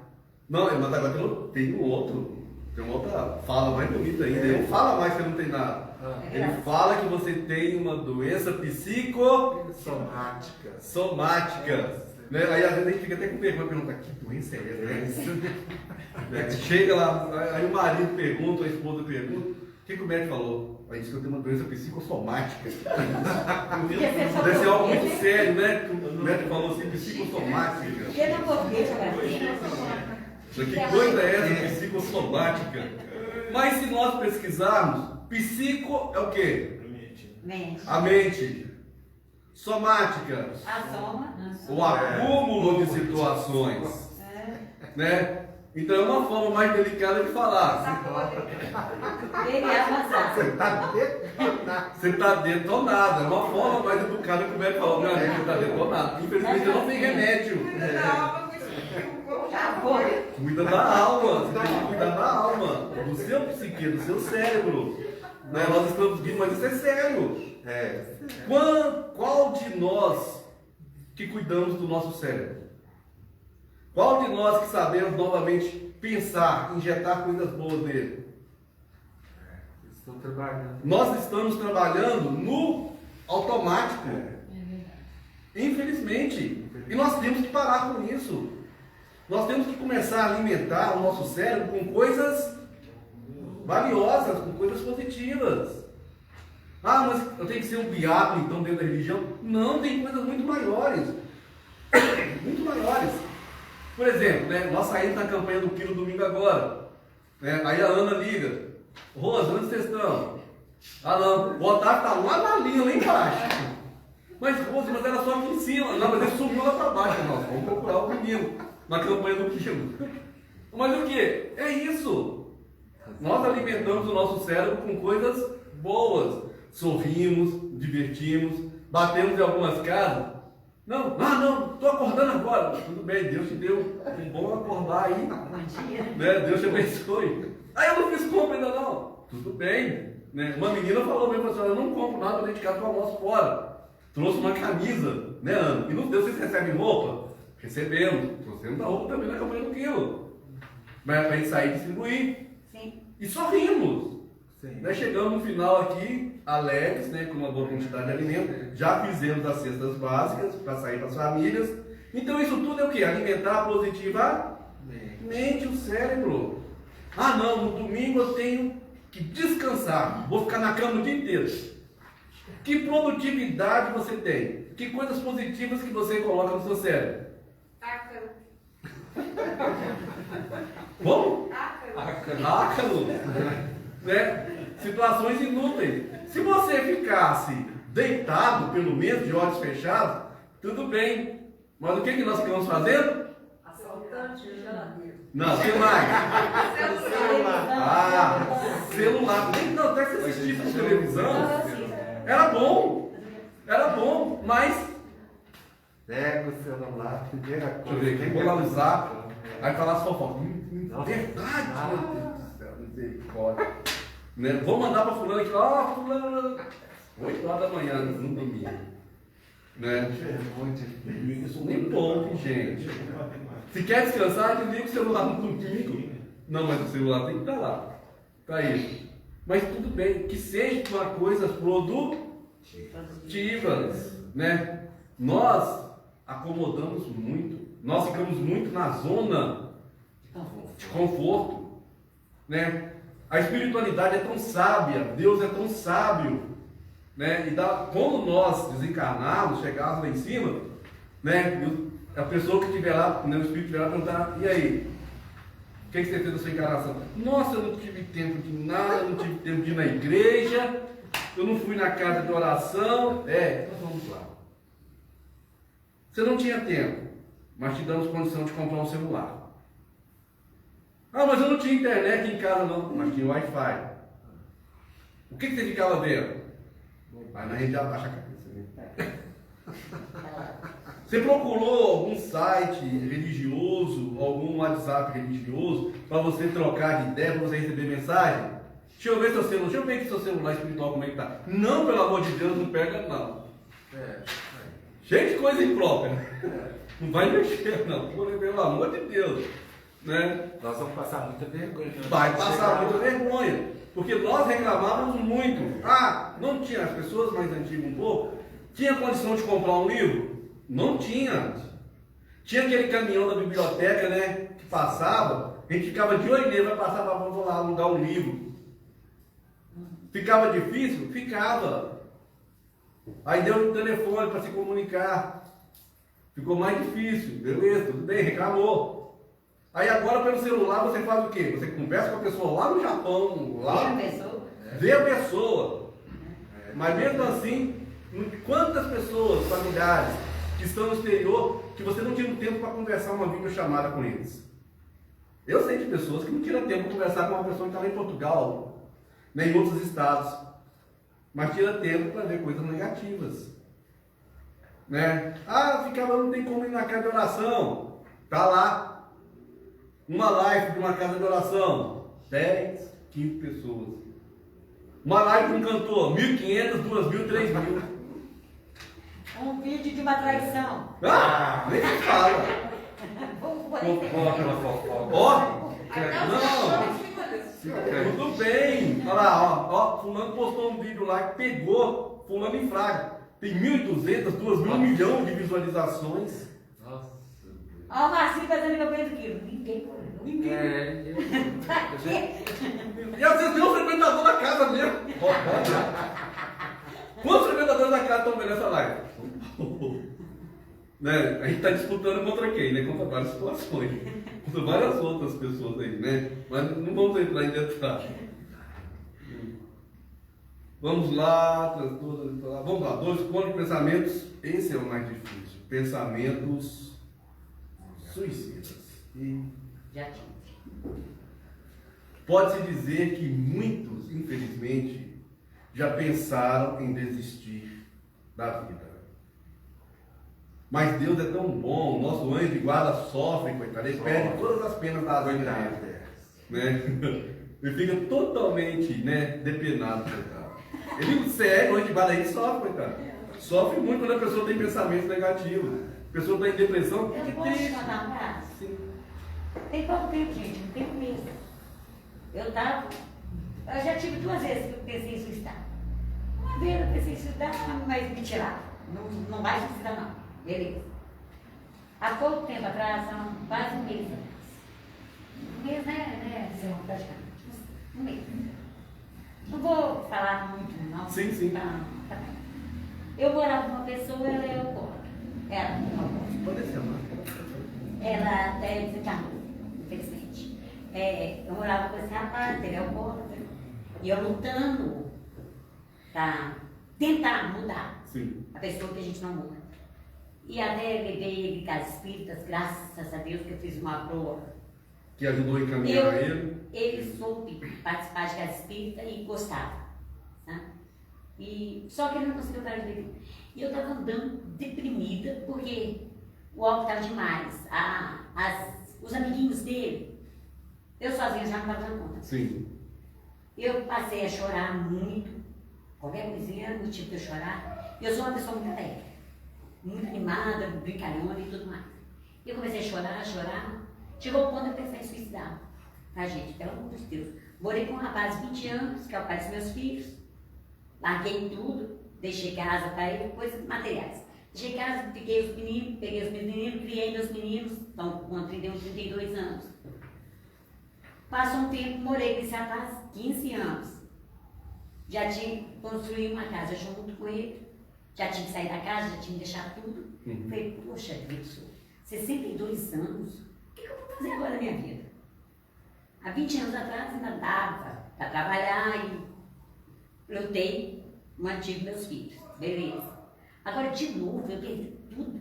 não, mas agora tem um outro. Tem uma outra fala mais bonita ainda. Ele não fala mais que não tem nada. Ele fala que você tem uma doença psicossomática. Né? Aí às vezes a gente fica até com vergonha de perguntar, que doença é essa? Né? Chega lá, aí o marido pergunta, a esposa pergunta, o que o médico falou? Aí disse que eu tenho uma doença psicossomática. Deve ser algo muito sério, né? O médico falou assim, psicossomática. Porque na portuguesa, Que coisa é essa, psicossomática? Mas se nós pesquisarmos, psico é o quê? mente. A mente. Somática. A soma. O acúmulo de situações. Né? Então é uma forma mais delicada de falar. Ele é avançado. Você está detonado. É uma forma mais educada que o médico falou, meu amigo, você está detonado. Infelizmente não tem remédio. Cuida da alma. Você tem que cuidar da alma. Do seu psique, do seu cérebro. Né? Nós estamos rindo, mas isso é sério. Qual de nós que cuidamos do nosso cérebro? Qual de nós que sabemos novamente pensar, injetar coisas boas nele? Estou trabalhando. Nós estamos trabalhando no automático. Infelizmente. E nós temos que parar com isso. Nós temos que começar a alimentar o nosso cérebro com coisas valiosas, com coisas positivas. Ah, mas eu tenho que ser um diabo então dentro da religião? Não, tem coisas muito maiores. Muito maiores. Por exemplo, né, nós saímos na campanha do Quilo domingo agora. Né, aí a Ana liga. Rosa, onde vocês estão? Ah não, o Otávio está lá na linha, lá embaixo. Mas Rosa, mas era só aqui em cima. Não, mas ele subiu lá para baixo. Nós vamos procurar o menino na campanha do Quilo. Mas o que? É isso. Nós alimentamos o nosso cérebro com coisas boas. Sorrimos, divertimos, batemos em algumas casas. Não, estou acordando agora. Tudo bem, Deus te deu um bom acordar aí. Né? Deus te abençoe. Aí eu não fiz compra ainda não. Tudo bem. Né? Uma menina falou mesmo assim, eu não compro nada dentro de casa, eu almoço fora. Trouxe uma camisa, né, Ana? E nos deu, vocês recebem roupa? Recebemos. Trouxemos a roupa também na campanha do Quilo. Mas para a gente sair e distribuir. Sim. E sorrimos. Né? Chegamos no final aqui, alegres, né, com uma boa quantidade de alimento. Já fizemos as cestas básicas para sair para as famílias. Então isso tudo é o quê? Alimentar positivamente o cérebro. Ah não, no domingo eu tenho que descansar. Vou ficar na cama o dia inteiro. Que produtividade você tem? Que coisas positivas que você coloca no seu cérebro? Ácaro. Como? Ácaro. Ácaro. Né? Situações inúteis. Se você ficasse deitado, pelo menos de olhos fechados, tudo bem. Mas o que nós ficamos fazendo? Assaltante de geladeira. Não, o que mais? Celular. Não, até se assistisse na televisão, era bom, mas... Pega o celular, primeira Deixa eu coisa. ver aqui, vou lá no zap, aí falar as fofocas. Nossa. Verdade, meu Deus do céu, misericórdia. Né? Vou mandar para fulano aqui, fulano, 8 horas da manhã, no domingo. Né? É muito difícil. Isso nem pouco, gente. Se quer descansar, desliga o celular no domingo. Não, mas o celular tem que estar lá. Para isso. Mas tudo bem, que seja para coisas produtivas. Né? Nós acomodamos muito. Nós ficamos muito na zona de conforto. Né? A espiritualidade é tão sábia, Deus é tão sábio. Né? E quando nós desencarnarmos, chegarmos lá em cima, né? A pessoa que estiver lá, né, o espírito estiver lá, perguntar, e aí? O que você fez na sua encarnação? Nossa, eu não tive tempo de nada, eu não tive tempo de ir na igreja, eu não fui na casa de oração. Então vamos lá. Você não tinha tempo, mas te damos condição de comprar um celular. Ah, mas eu não tinha internet em casa não, mas tinha Wi-Fi. O que você ficava vendo? Aí na gente já baixa a cabeça. Né? Você procurou algum site religioso, algum WhatsApp religioso, para você trocar de ideia, para você receber mensagem? Deixa eu ver seu celular, deixa eu ver aqui seu celular espiritual como é que tá. Não, pelo amor de Deus, não pega não. Cheio de coisa imprópria. Não vai mexer não, pelo amor de Deus. Né? Nós vamos passar muita vergonha. Vai passar muita vergonha. Porque nós reclamávamos muito. Não tinha, as pessoas mais antigas um pouco, tinha condição de comprar um livro? Não tinha. Tinha aquele caminhão da biblioteca, né? Que passava, a gente ficava de olho nele, vai passar para vamos lá alugar um livro. Ficava difícil? Ficava. Aí deu um telefone para se comunicar. Ficou mais difícil, beleza, tudo bem, reclamou. Aí agora pelo celular você faz o quê? Você conversa com a pessoa lá no Japão, lá. Vê a pessoa. Mas mesmo assim, quantas pessoas, familiares, que estão no exterior, que você não tira um tempo para conversar uma videochamada com eles? Eu sei de pessoas que não tiram tempo para conversar com uma pessoa que está lá em Portugal, nem em outros estados, mas tira tempo para ver coisas negativas. Né? Ah, ficava, não tem como ir na casa de oração. Tá lá. Uma live de uma casa de oração. 10, 15 pessoas. Uma live de um cantor. 1.500, 2.000, 3.000. Um vídeo de uma traição. Ah, nem se fala. Fofoca na fofoca. Ó, Até os não. cachorros ficam assim. Tudo bem. Olha lá, ó. Fulano postou um vídeo lá que pegou Fulano em Fraga. Tem 1.200, 2.000, 1 milhão de visualizações. Nossa. Ó, o Marcinho fazendo campanha do quilo. Ninguém correu. Ninguém. Pra quê? E às vezes nem o frequentador da casa mesmo. Quantos frequentadores da casa estão vendo essa live? Né? A gente está disputando contra quem? Né? Contra várias situações. Contra várias outras pessoas aí, né? Mas não vamos entrar em detalhe. Vamos lá, vamos lá, 2 pontos de pensamentos. Esse é o mais difícil. Pensamentos suicidas. E Já tinha. pode-se dizer que muitos, infelizmente, já pensaram em desistir da vida. Mas Deus é tão bom, o nosso anjo de guarda sofre, coitado, ele perde todas as penas da vida, né? Ele fica totalmente, né, depenado, coitado. Ele segue, o anjo de guarda aí sofre, coitado. Sofre muito quando a pessoa tem pensamentos negativos. A pessoa está em depressão, Eu que posso te triste. contar um caso? Sim. Tem pouco tempo, gente, não tem mesmo. Eu já tive 2 vezes que eu pensei em suicidar. Uma vez eu pensei em suicidar, mas me tiraram. Não vai suicidar não. Beleza. Há pouco tempo atrás, são quase um mês atrás. Um mês, né, praticamente. Um mês. Não vou falar muito, não. Sim, sim. Tá bem. Eu morava com uma pessoa, ela é alcoólatra. Ela é alcoólatra. Pode ser, Ela até desencarnou, infelizmente. Eu morava com esse rapaz, ele é alcoólatra. E eu lutando para tentar mudar Sim. a pessoa que a gente não muda. E até levei ele para as espíritas, graças a Deus que eu fiz uma prova. Que ajudou a encaminhar ele. Ele soube participar de casa espírita e gostava. Sabe? Só que ele não conseguiu parar de beber. E eu estava andando deprimida, porque o álcool estava demais. Os amiguinhos dele, eu sozinha já não estava dando conta. Sim. Eu passei a chorar muito. Qualquer coisinha era motivo de eu chorar. Eu sou uma pessoa muito alegre, muito animada, brincalhona e tudo mais. Eu comecei a chorar. Chegou o ponto de eu pensar em suicidar. Tá, gente? Pelo amor de Deus. Morei com um rapaz de 20 anos, que é o pai dos meus filhos. Larguei tudo, deixei casa para ele, coisas materiais. Deixei casa, peguei os meninos, criei meus meninos, estão com 32 anos. Passou um tempo, morei com esse rapaz, 15 anos. Já tinha construído uma casa junto com ele, já tinha que sair da casa, já tinha que deixar tudo. Falei, poxa vida, 62 anos, o que eu vou fazer agora na minha vida? Há 20 anos atrás ainda dava para trabalhar e lutei, mantive meus filhos, beleza. Agora de novo eu perdi tudo.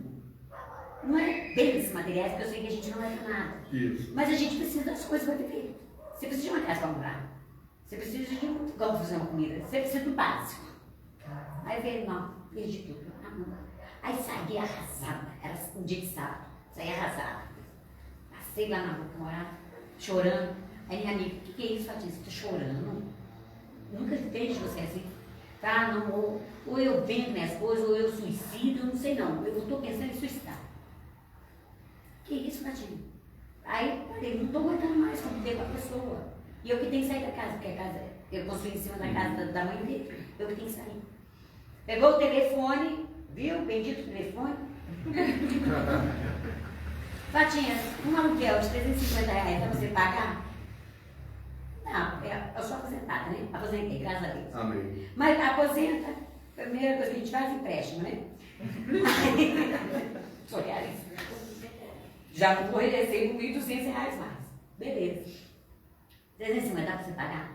Não é bens materiais, porque eu sei que a gente não leva nada. Isso. Mas a gente precisa das coisas para viver. Você precisa de uma casa para morar. Você precisa de como fazer uma comida. Você precisa do básico. Aí eu falei, não, perdi tudo. Aí saí arrasada. Era um dia de sábado. Saí arrasada. Passei lá na rua para morar, chorando. Aí minha amiga, o que é isso, Fatinha? Você está chorando? Nunca vejo você assim. Tá, não, ou eu vendo minhas coisas, ou eu suicido, eu não sei não. Eu estou pensando em suicidar. Que isso, Fatinha? Aí falei, não estou aguentando mais conviver com a pessoa. E eu que tenho que sair da casa, porque a casa eu construí em cima da casa da mãe dele. Eu que tenho que sair. Pegou o telefone, viu? Bendito telefone. Fatinha, um aluguel de R$350 para você pagar? Não, eu sou aposentada, né? Aposentei, graças a Deus. Amém. Mas aposenta, a primeira coisa que a gente faz é empréstimo, né? Sou realista. Já não vou recebo R$1.200 mais. Beleza. 350 dá para você pagar?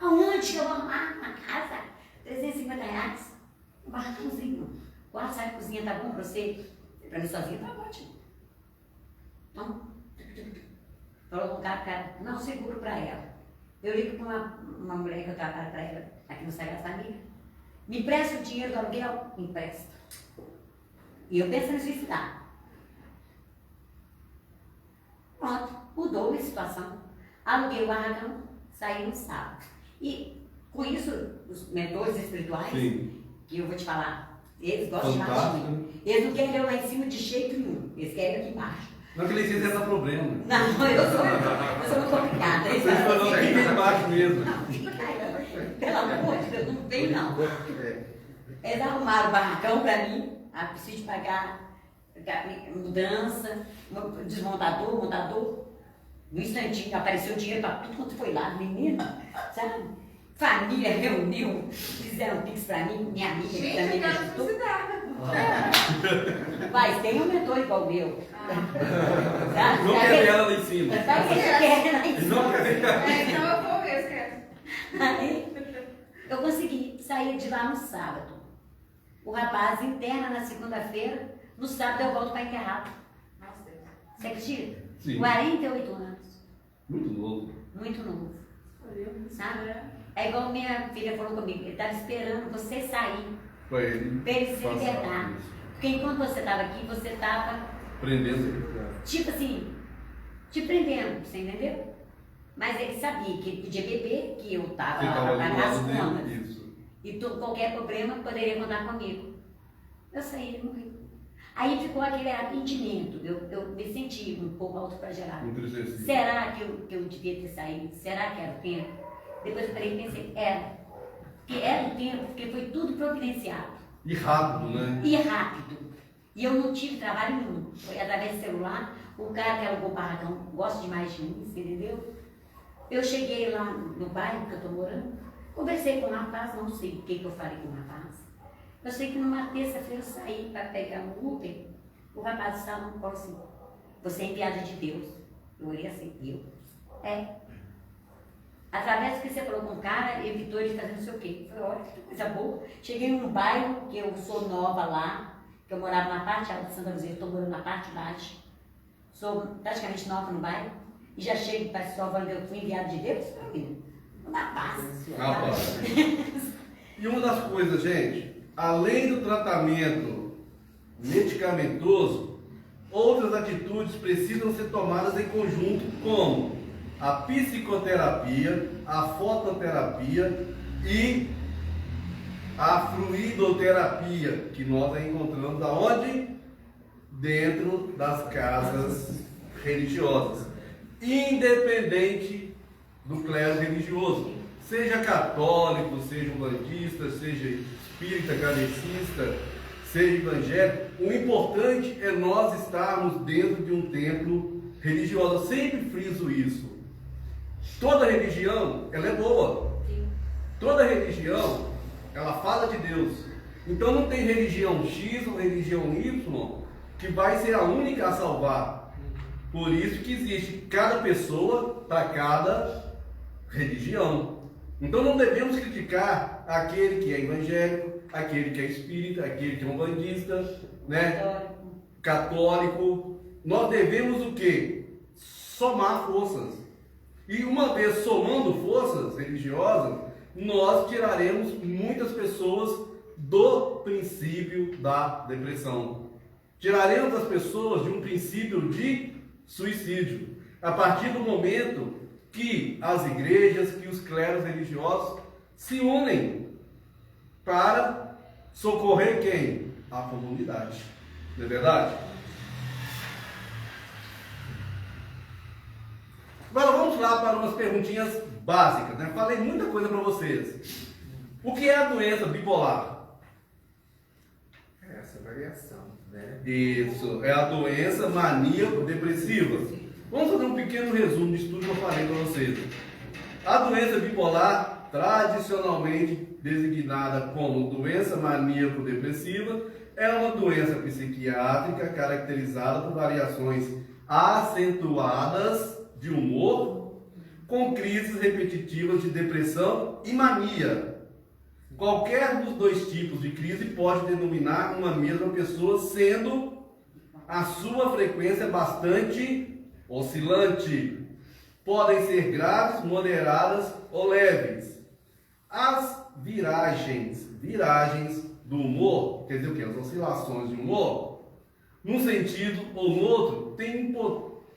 Aonde que eu vou arrumar uma casa? R$350? Um barracãozinho. Quarto, sala, cozinha, tá bom para você? Para mim sozinha tá ótimo. Então, falou com o cara, não seguro para ela. Eu ligo para uma mulher que eu trabalho para ela, aqui no Sagrada Família. Me empresta o dinheiro do aluguel? Me empresta. E eu penso em suicidar. Pronto, mudou a situação. Aluguei o barracão, saí no sábado. E com isso, os mentores espirituais, Sim. que eu vou te falar, eles gostam de Fantástico. baixo. Eles não querem eu lá em cima de jeito nenhum. Eles querem aqui embaixo. Não que eles fizeram problema. Não, eu sou muito complicada. Eles Vocês falam foram assim, aqui embaixo mesmo. não, fica aí, pelo amor de Deus, não vem não. Eles arrumaram o barracão para mim, preciso de pagar mudança, desmontador, montador. No instantinho apareceu dinheiro para tudo quanto foi lá, menina, sabe? Família reuniu, fizeram pix para mim, minha amiga que Gente, também eu me quero ajudou. suicidar. Mas tem um mentor igual o meu. Sabe? Não quer ela lá em cima. Sabe o que ele quer lá em cima? Não quer ela. Então eu vou mesmo, quero. Aí, eu consegui sair de lá no sábado. O rapaz interna na segunda-feira, no sábado eu volto para enterrar. Nossa, Deus. Você acredita? Sim. 48 anos. Muito novo. Muito novo. Escolheu. Sabe? É igual minha filha falou comigo, ele estava esperando você sair, Para ele. para ele se passar libertar. por isso. Porque enquanto você estava aqui, você estava, Prendendo ele. tipo assim, te prendendo, você entendeu? Mas ele sabia que ele podia beber, que eu estava Você lá estava para ali do pagar as lado contas. dele. Isso. E qualquer problema poderia contar comigo. Eu saí, ele morreu. Aí ficou aquele arrependimento. Eu me senti um pouco autoflagelado. Entristecido. Será que eu devia ter saído? Será que era o tempo? Depois eu parei e pensei, era. Porque era o tempo, porque foi tudo providenciado. E rápido, né? E rápido. E eu não tive trabalho nenhum. Foi através do celular. O cara que alugou o barracão gosta demais de mim, você entendeu? Eu cheguei lá no bairro que eu estou morando, conversei com o rapaz, não sei o que eu falei com o rapaz. Eu sei que numa terça-feira eu saí para pegar um Uber, o rapaz estava no colo assim, você é enviada de Deus. Eu olhei assim, eu? É. Através do que você falou com o cara, evitou ele fazer não sei o quê. Eu falei, olha, que coisa boa. Cheguei num bairro, que eu sou nova lá, que eu morava na parte alta de Santa Luzia, estou morando na parte baixa. Sou praticamente nova no bairro. E já chego para o pessoal falando que eu fui enviado de Deus, menina. Na paz. Na paz. E uma das coisas, gente, além do tratamento medicamentoso, outras atitudes precisam ser tomadas em conjunto, como a psicoterapia, a fototerapia e a fluidoterapia, que nós encontramos aonde? Dentro das casas religiosas, independente do clero religioso, seja católico, seja umbandista, seja espírita, kardecista, seja evangélico. O importante é nós estarmos dentro de um templo religioso. Eu sempre friso isso. Toda religião, ela é boa. Toda religião, ela fala de Deus. Então não tem religião X ou religião Y que vai ser a única a salvar. Por isso que existe cada pessoa para cada religião. Então não devemos criticar aquele que é evangélico, aquele que é espírita, aquele que é umbandista, né? Católico. Nós devemos o quê? Somar forças. E uma vez somando forças religiosas, nós tiraremos muitas pessoas do princípio da depressão. Tiraremos as pessoas de um princípio de suicídio. A partir do momento que as igrejas, que os clérigos religiosos se unem para socorrer quem? A comunidade. Não é verdade? Agora vamos lá para umas perguntinhas básicas, né? Falei muita coisa para vocês. O que é a doença bipolar? Essa variação, né? Isso, é a doença maníaco-depressiva. Vamos fazer um pequeno resumo de tudo que eu falei para vocês. A doença bipolar, tradicionalmente designada como doença maníaco-depressiva, é uma doença psiquiátrica caracterizada por variações acentuadas de humor, com crises repetitivas de depressão e mania. Qualquer dos dois tipos de crise pode denominar uma mesma pessoa, sendo a sua frequência bastante oscilante. Podem ser graves, moderadas ou leves. As viragens do humor, quer dizer o quê? As oscilações de humor, num sentido ou no outro, têm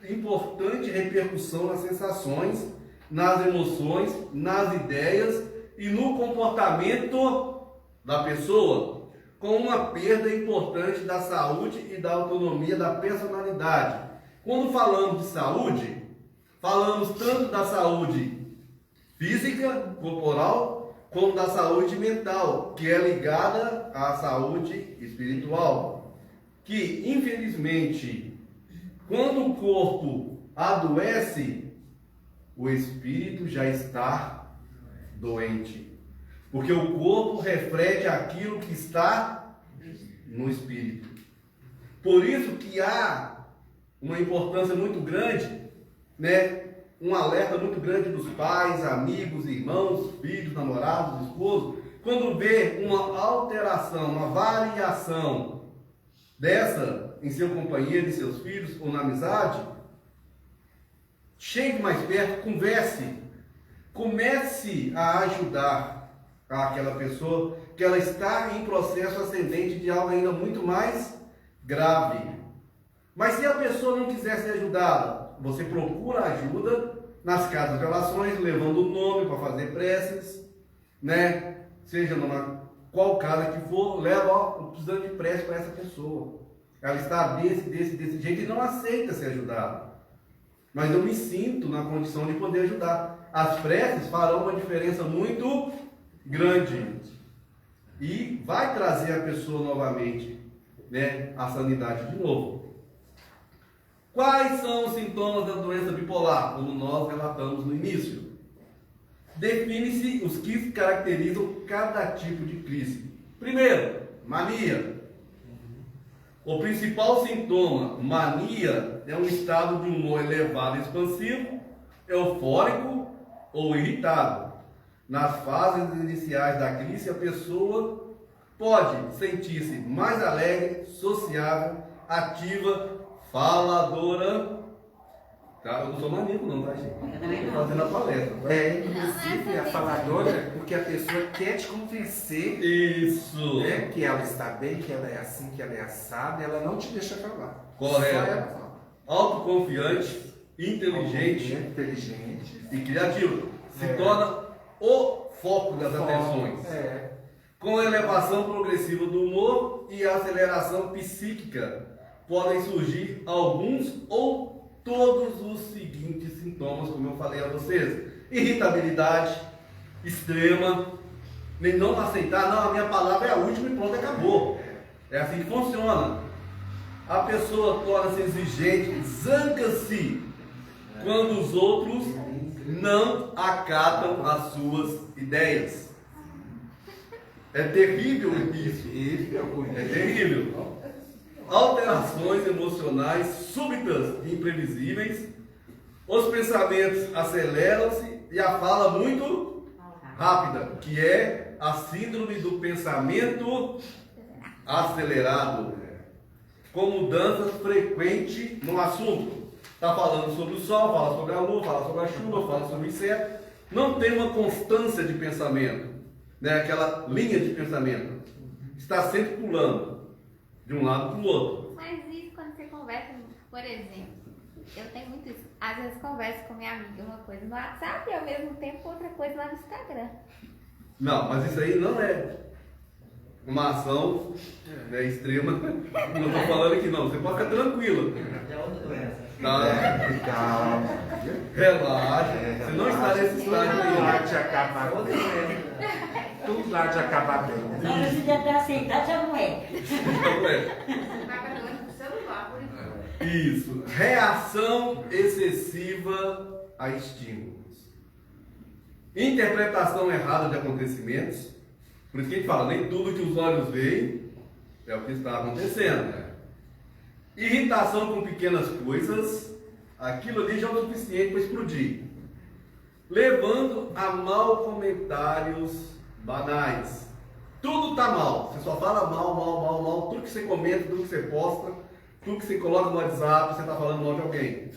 importante repercussão nas sensações, nas emoções, nas ideias e no comportamento da pessoa, com uma perda importante da saúde e da autonomia da personalidade. Quando falamos de saúde, falamos tanto da saúde física, corporal, como da saúde mental, que é ligada à saúde espiritual. Que, infelizmente, quando o corpo adoece, o espírito já está doente. Porque o corpo reflete aquilo que está no espírito. Por isso que há uma importância muito grande, né? Um alerta muito grande dos pais, amigos, irmãos, filhos, namorados, esposos, quando vê uma alteração, uma variação dessa em seu companheiro, em seus filhos ou na amizade, chegue mais perto, converse, comece a ajudar aquela pessoa que ela está em processo ascendente de algo ainda muito mais grave. Mas se a pessoa não quiser ser ajudada, você procura ajuda nas casas de relações, levando o nome para fazer preces, né? Seja qual casa que for, leva, precisando de prece para essa pessoa. Ela está desse jeito e não aceita ser ajudada. Mas eu me sinto na condição de poder ajudar. As preces farão uma diferença muito grande. E vai trazer a pessoa novamente, né, a sanidade de novo. Quais são os sintomas da doença bipolar? Como nós relatamos no início. Define-se os que caracterizam cada tipo de crise. Primeiro, mania. O principal sintoma, mania, é um estado de humor elevado e expansivo, eufórico ou irritado. Nas fases iniciais da crise, a pessoa pode sentir-se mais alegre, sociável, ativa, faladora. Tá? Eu não sou maníaco não, tá, gente? Eu também Estou não. fazendo a palestra. Tá? Inclusive a faladora, porque a pessoa quer te convencer, Isso. né, que ela está bem, que ela é assim, que ela é assada, e ela não te deixa falar. Correto. Só ela fala. Autoconfiante, inteligente Inteligente. e criativo. Se É. torna o foco das atenções. É. Com a elevação progressiva do humor e a aceleração psíquica, podem surgir alguns ou todos os seguintes sintomas, como eu falei a vocês: irritabilidade extrema, não aceitar, não, a minha palavra é a última e pronto, acabou. É assim que funciona. A pessoa torna-se exigente, zanga-se quando os outros não acatam as suas ideias. É terrível isso. É terrível. Alterações emocionais súbitas e imprevisíveis. Os pensamentos aceleram-se e a fala muito rápida, que é a síndrome do pensamento acelerado, com mudanças frequentes no assunto. Está falando sobre o sol, fala sobre a lua, fala sobre a chuva, fala sobre o inseto. Não tem uma constância de pensamento, né? Aquela linha de pensamento. Está sempre pulando de um lado para o outro. Mas isso quando você conversa, por exemplo, eu tenho muito isso. Às vezes converso com minha amiga uma coisa no WhatsApp e ao mesmo tempo outra coisa lá no Instagram. Não, mas isso aí não é uma ação, né, extrema. Não estou falando aqui não, você pode ficar tranquilo. É outra doença. Tá? Calma. Relaxa, você não está nesse estágio Não vai aí. te acabar. É outra doença. Tudo muito lá de acabar bem, né? Não, se der pra aceitar, já não é. Então, Você paga dois pro celular, por enquanto. isso. Reação excessiva a estímulos. Interpretação errada de acontecimentos. Por isso que a gente fala, nem tudo que os olhos veem é o que está acontecendo. Né? Irritação com pequenas coisas. Aquilo ali já é o suficiente para explodir. Levando a mal comentários banais. Tudo está mal. Você só fala mal. Tudo que você comenta, tudo que você posta, tudo que você coloca no WhatsApp, você está falando mal de alguém.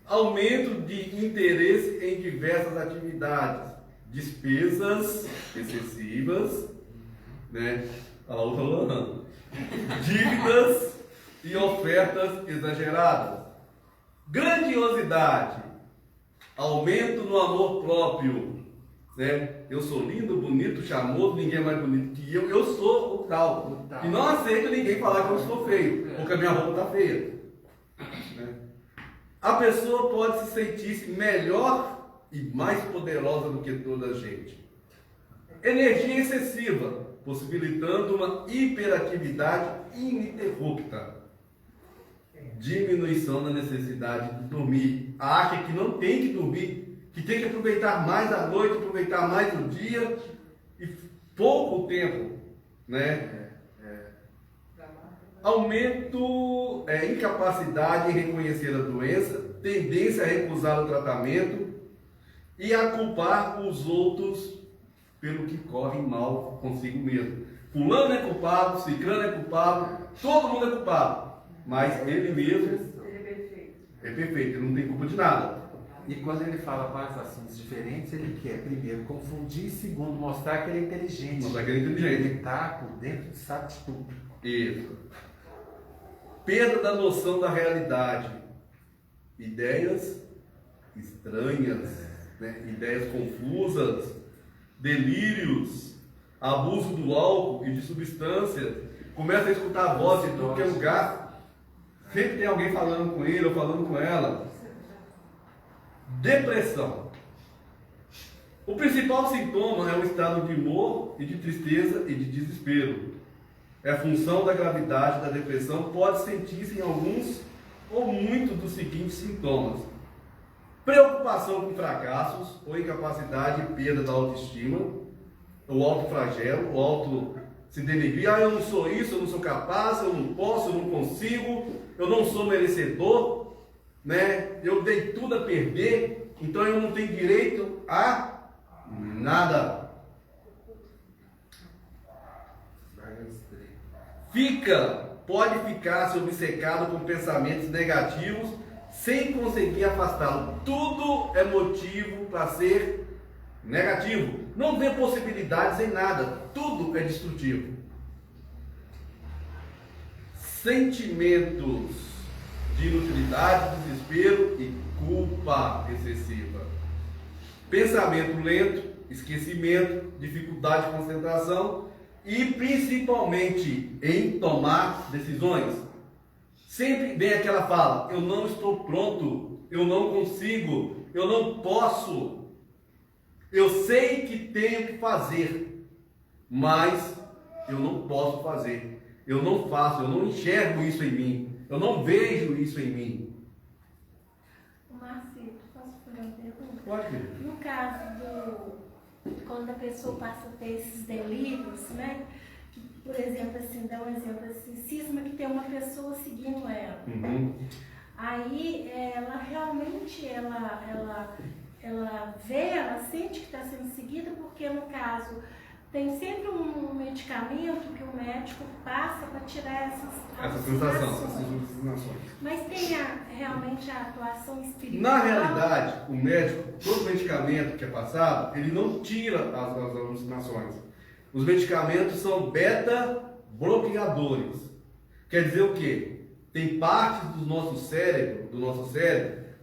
Aumento de interesse em diversas atividades. Despesas excessivas, né? A outra falando. Dívidas e ofertas exageradas. Grandiosidade. Aumento no amor próprio. Né? Eu sou lindo, bonito, charmoso, ninguém é mais bonito que eu. Eu sou o tal. E não aceito ninguém falar que eu sou feio, porque a minha roupa está feia. Né? A pessoa pode se sentir melhor e mais poderosa do que toda a gente. Energia excessiva, possibilitando uma hiperatividade ininterrupta. Diminuição da necessidade de dormir. Acha que não tem que dormir, que tem que aproveitar mais a noite, aproveitar mais o dia e pouco tempo, né? Aumento, incapacidade em reconhecer a doença, tendência a recusar o tratamento e a culpar os outros pelo que corre mal consigo mesmo. Fulano é culpado, ciclano é culpado, todo mundo é culpado, mas ele mesmo é perfeito, ele não tem culpa de nada. E quando ele fala vários assuntos diferentes, ele quer, primeiro, confundir, segundo, mostrar que ele é inteligente. Mostrar que ele é inteligente. Ele está por dentro, sabe de tudo. Isso. Perda da noção da realidade. Ideias estranhas, né? Ideias confusas, delírios, abuso do álcool e de substâncias. Começa a escutar a voz de tudo que é lugar. Sempre tem alguém falando com ele ou falando com ela. Depressão. O principal sintoma é o estado de humor e de tristeza e de desespero. É a função da gravidade da depressão, pode sentir-se em alguns ou muitos dos seguintes sintomas: preocupação com fracassos ou incapacidade e perda da autoestima, o autoflagelo, o auto se denegrir. Eu não sou isso, eu não sou capaz, eu não posso, eu não consigo, eu não sou merecedor, né? Eu dei tudo a perder, então eu não tenho direito a nada. Pode ficar se obcecado com pensamentos negativos sem conseguir afastá-lo. Tudo é motivo para ser negativo. Não vê possibilidades em nada. Tudo é destrutivo. Sentimentos de inutilidade, desespero e culpa excessiva. Pensamento lento, esquecimento, dificuldade de concentração e principalmente em tomar decisões. Sempre vem aquela fala: eu não estou pronto, eu não consigo, eu não posso, eu sei que tenho que fazer, mas eu não posso fazer, eu não faço, eu não enxergo isso em mim, eu não vejo isso em mim. Marcelo, posso fazer uma pergunta? Pode. No caso quando a pessoa passa a ter esses delírios, né? Que, por exemplo, assim, dá um exemplo assim, cisma que tem uma pessoa seguindo ela. Uhum. Aí ela realmente ela vê, ela sente que está sendo seguida, porque no caso tem sempre um medicamento que o médico passa para tirar Essa sensação, essas alucinações. Mas tem realmente a atuação espiritual? Na realidade, o médico, todo medicamento que é passado, ele não tira as alucinações. Os medicamentos são beta-bloqueadores. Quer dizer o quê? Tem parte do nosso cérebro,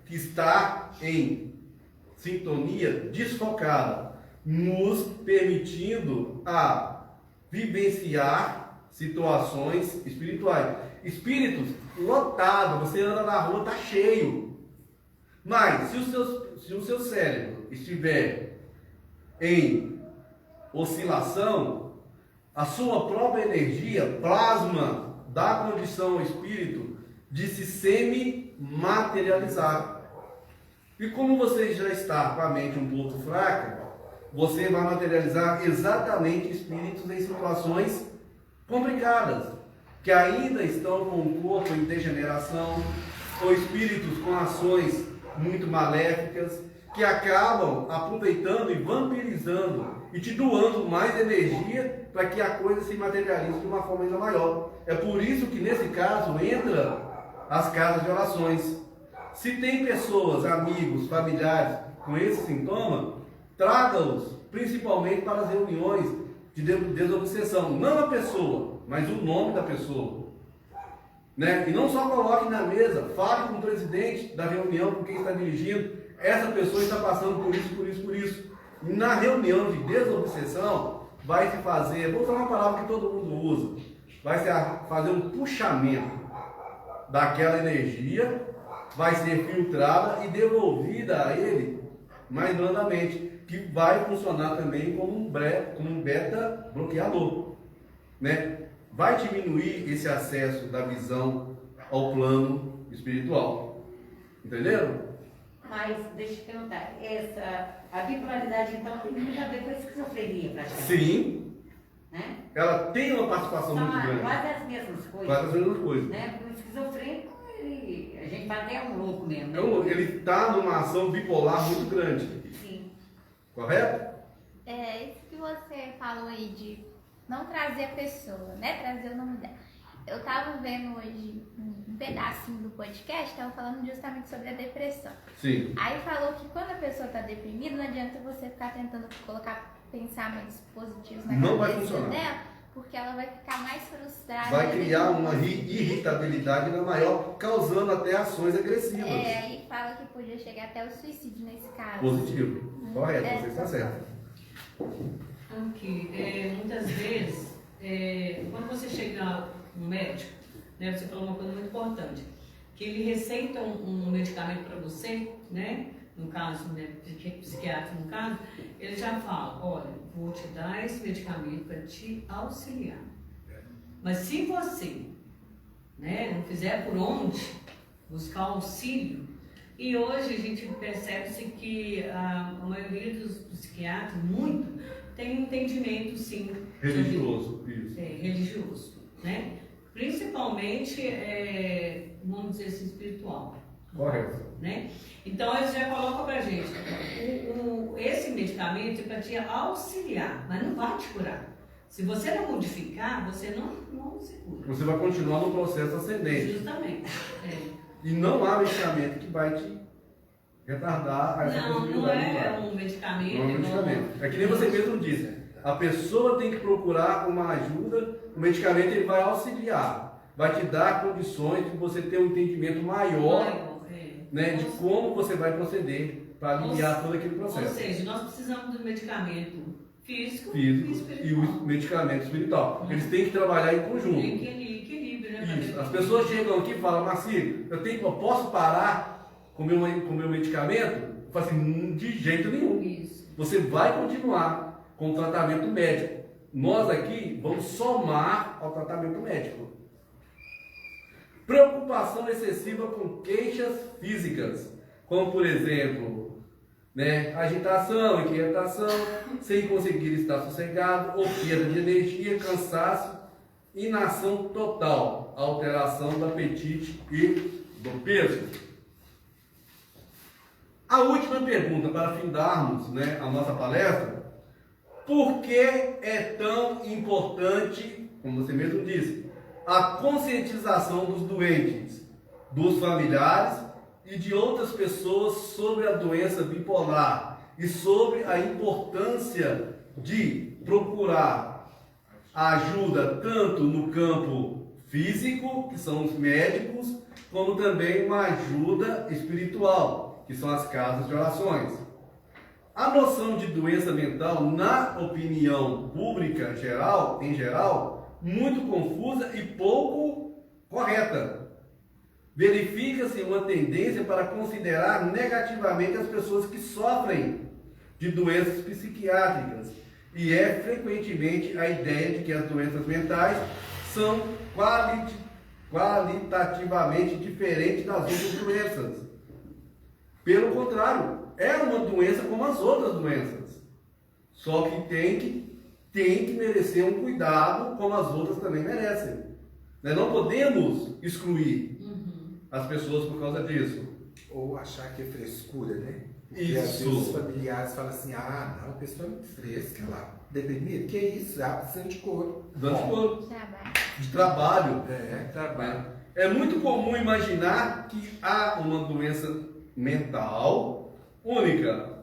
que está em sintonia desfocada, nos permitindo a vivenciar situações espirituais. Espíritos lotados, você anda na rua, está cheio. Mas se o seu cérebro estiver em oscilação, a sua própria energia plasma dá condição ao espírito de se semi-materializar. E como você já está com a mente um pouco fraca, você vai materializar exatamente espíritos em situações complicadas, que ainda estão com o corpo em degeneração, ou espíritos com ações muito maléficas, que acabam aproveitando e vampirizando e te doando mais energia para que a coisa se materialize de uma forma ainda maior. É por isso que nesse caso entra as casas de orações. Se tem pessoas, amigos, familiares com esse sintoma, traga-os principalmente para as reuniões de desobsessão. Não a pessoa, mas o nome da pessoa. Né? E não só coloque na mesa, fale com o presidente da reunião, com quem está dirigindo. Essa pessoa está passando por isso, por isso, por isso. E na reunião de desobsessão, vai se fazer, vou falar uma palavra que todo mundo usa, vai se fazer um puxamento daquela energia, vai ser filtrada e devolvida a ele mais blandamente, que vai funcionar também como um beta bloqueador, né? Vai diminuir esse acesso da visão ao plano espiritual. Entenderam? Mas, deixa eu te perguntar, a bipolaridade, então, tem muito a ver com a esquizofrenia, praticamente? Sim. Né? Ela tem uma participação São muito grande. quase as mesmas coisas. Quase as mesmas coisas. Né? Porque o esquizofrênico, a gente fala até um louco mesmo. Né? Então, ele está numa ação bipolar muito grande. Sim. Correto? É, isso que você falou aí de não trazer a pessoa, né? Trazer o nome dela. Eu tava vendo hoje um pedacinho do podcast, tava falando justamente sobre a depressão. Sim. Aí falou que quando a pessoa tá deprimida, não adianta você ficar tentando colocar pensamentos positivos na Não vai cabeça funcionar. dela, porque ela vai ficar mais frustrada. Vai criar uma irritabilidade ainda maior, causando até ações agressivas. É, aí fala que podia chegar até o suicídio nesse caso. Positivo. Correto, É. você está certo. Ok. Muitas vezes, quando você chega um médico, né, você falou uma coisa muito importante, que ele receita um medicamento para você, né, no caso, né, psiquiatra no caso, ele já fala, olha, vou te dar esse medicamento para te auxiliar. Mas se você, né, não fizer por onde buscar auxílio, e hoje a gente percebe-se que a maioria dos psiquiatras, muito, tem um entendimento, sim, Religioso, isso. religioso, né? Principalmente, vamos dizer assim, espiritual. Correto. Né? Então, eles já colocam pra gente, esse medicamento é para te auxiliar, mas não vai te curar. Se você não modificar, você não se cura. Você vai continuar no processo ascendente. Justamente. E não há medicamento que vai te retardar essa Não possibilidade. é um medicamento. Não é um medicamento. É que nem você mesmo disse. A pessoa tem que procurar uma ajuda, o medicamento ele vai auxiliar, vai te dar condições de você ter um entendimento maior, né, de como você vai proceder para aliviar todo aquele processo. Ou seja, nós precisamos do medicamento físico Físico e e espiritual. o medicamento espiritual. Eles têm que trabalhar em conjunto. Tem equilíbrio, né? Isso. As pessoas chegam aqui e falam, Marcílio, eu posso parar com o meu medicamento? Eu falo assim, de jeito nenhum. Isso. Você vai continuar com o tratamento médico. Nós aqui vamos somar ao tratamento médico. Preocupação excessiva com queixas físicas, como por exemplo, né, agitação, inquietação, sem conseguir estar sossegado, ou perda de energia, cansaço, inação total, alteração do apetite e do peso. A última pergunta, para findarmos, né, a nossa palestra: por que é tão importante, como você mesmo disse, a conscientização dos doentes, dos familiares e de outras pessoas sobre a doença bipolar e sobre a importância de procurar ajuda tanto no campo físico, que são os médicos, como também uma ajuda espiritual, que são as casas de orações? A noção de doença mental, na opinião pública em geral, muito confusa e pouco correta. Verifica-se uma tendência para considerar negativamente as pessoas que sofrem de doenças psiquiátricas E é frequentemente a ideia de que as doenças mentais são qualitativamente diferentes das outras doenças. Pelo contrário, é uma doença como as outras doenças. Só que tem que merecer um cuidado como as outras também merecem. Não podemos excluir as pessoas por causa disso. Ou achar que é frescura, né? Isso. E às vezes os familiares falam assim, não, a pessoa é muito fresca lá. Deprimida? Que isso? Precisa de couro. De trabalho. Trabalho. É muito comum imaginar que há uma doença mental única.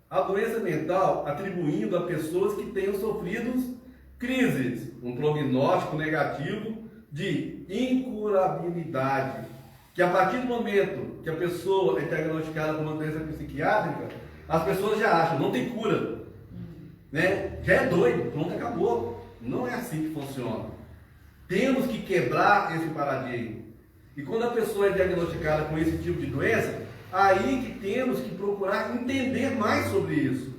A doença mental atribuindo a pessoas que tenham sofrido crises, um prognóstico negativo de incurabilidade. Que a partir do momento que a pessoa é diagnosticada com uma doença psiquiátrica, as pessoas já acham, não tem cura. Já é doido, pronto, acabou. Não é assim que funciona. Temos que quebrar esse paradigma. E quando a pessoa é diagnosticada com esse tipo de doença, aí que temos que procurar entender mais sobre isso.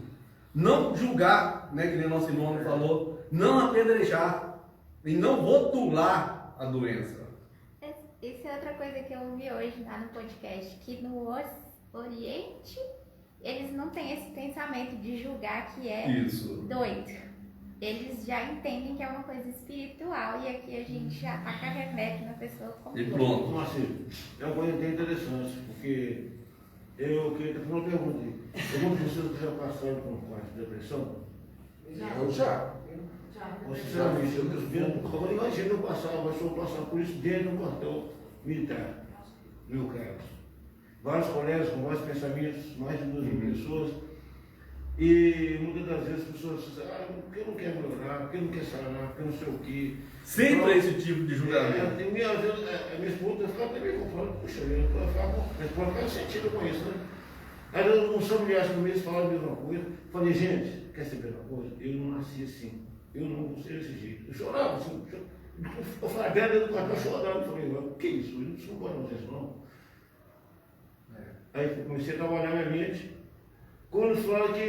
Não julgar, que nem o nosso irmão falou, não apedrejar e não rotular a doença. Isso é outra coisa que eu ouvi hoje lá no podcast, que no Oriente eles não têm esse pensamento de julgar que é doido. Eles já entendem que é uma coisa espiritual e aqui a gente já taca remédio na pessoa como E pronto. Então, assim, é uma coisa bem interessante, porque eu queria ter uma pergunta aí. Alguns de vocês já passaram por uma parte de depressão? Eu já. Sinceramente, eu vendo, agora imagina eu passar por isso dentro do quartel militar, meu caso. Vários colegas com vários pensamentos, mais de 2.000 pessoas, e muitas das vezes as pessoas dizem, porque não quer melhorar, porque não quer sarar, porque não sei o quê. Sempre esse tipo de julgamento. A minha esposa ficava até meio confusa, puxa, eu falo sentido com isso, né? Aí uns familiares comigo falaram a mesma coisa. Falei, gente, quer saber uma coisa? Eu não nasci assim. Eu não gostei desse jeito. Eu chorava assim. Eu falei, dentro do quarto, eu chorava. Eu falei, o que é isso? Isso não pode fazer isso, não. Aí eu comecei a trabalhar minha mente. Quando falaram que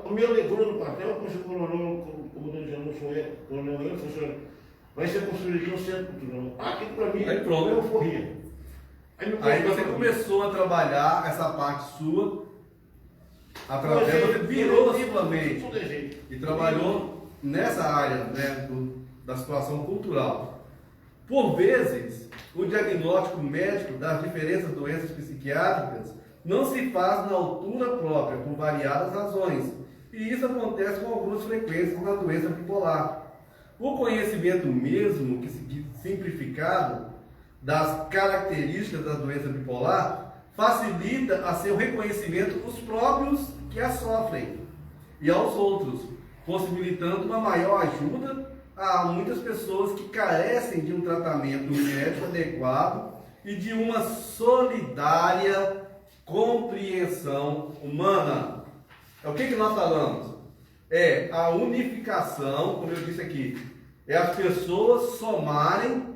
o meu levou no quartel, quando o comandante já não foi, o coronel ele falou assim, vai ser construído aqui um centro cultural. Aquilo para mim Aí pronto. é uma euforia. Aí você começou a trabalhar essa parte sua, através, você virou a sua mente e trabalhou nessa área da situação cultural. Por vezes, o diagnóstico médico das diferentes doenças psiquiátricas não se faz na altura própria, por variadas razões, e isso acontece com algumas frequências na doença bipolar. O conhecimento mesmo, que simplificado, das características da doença bipolar, facilita a seu reconhecimento os próprios que a sofrem e aos outros, possibilitando uma maior ajuda a muitas pessoas que carecem de um tratamento médico adequado e de uma solidária compreensão humana. É o que nós falamos? É a unificação, como eu disse aqui, é as pessoas somarem,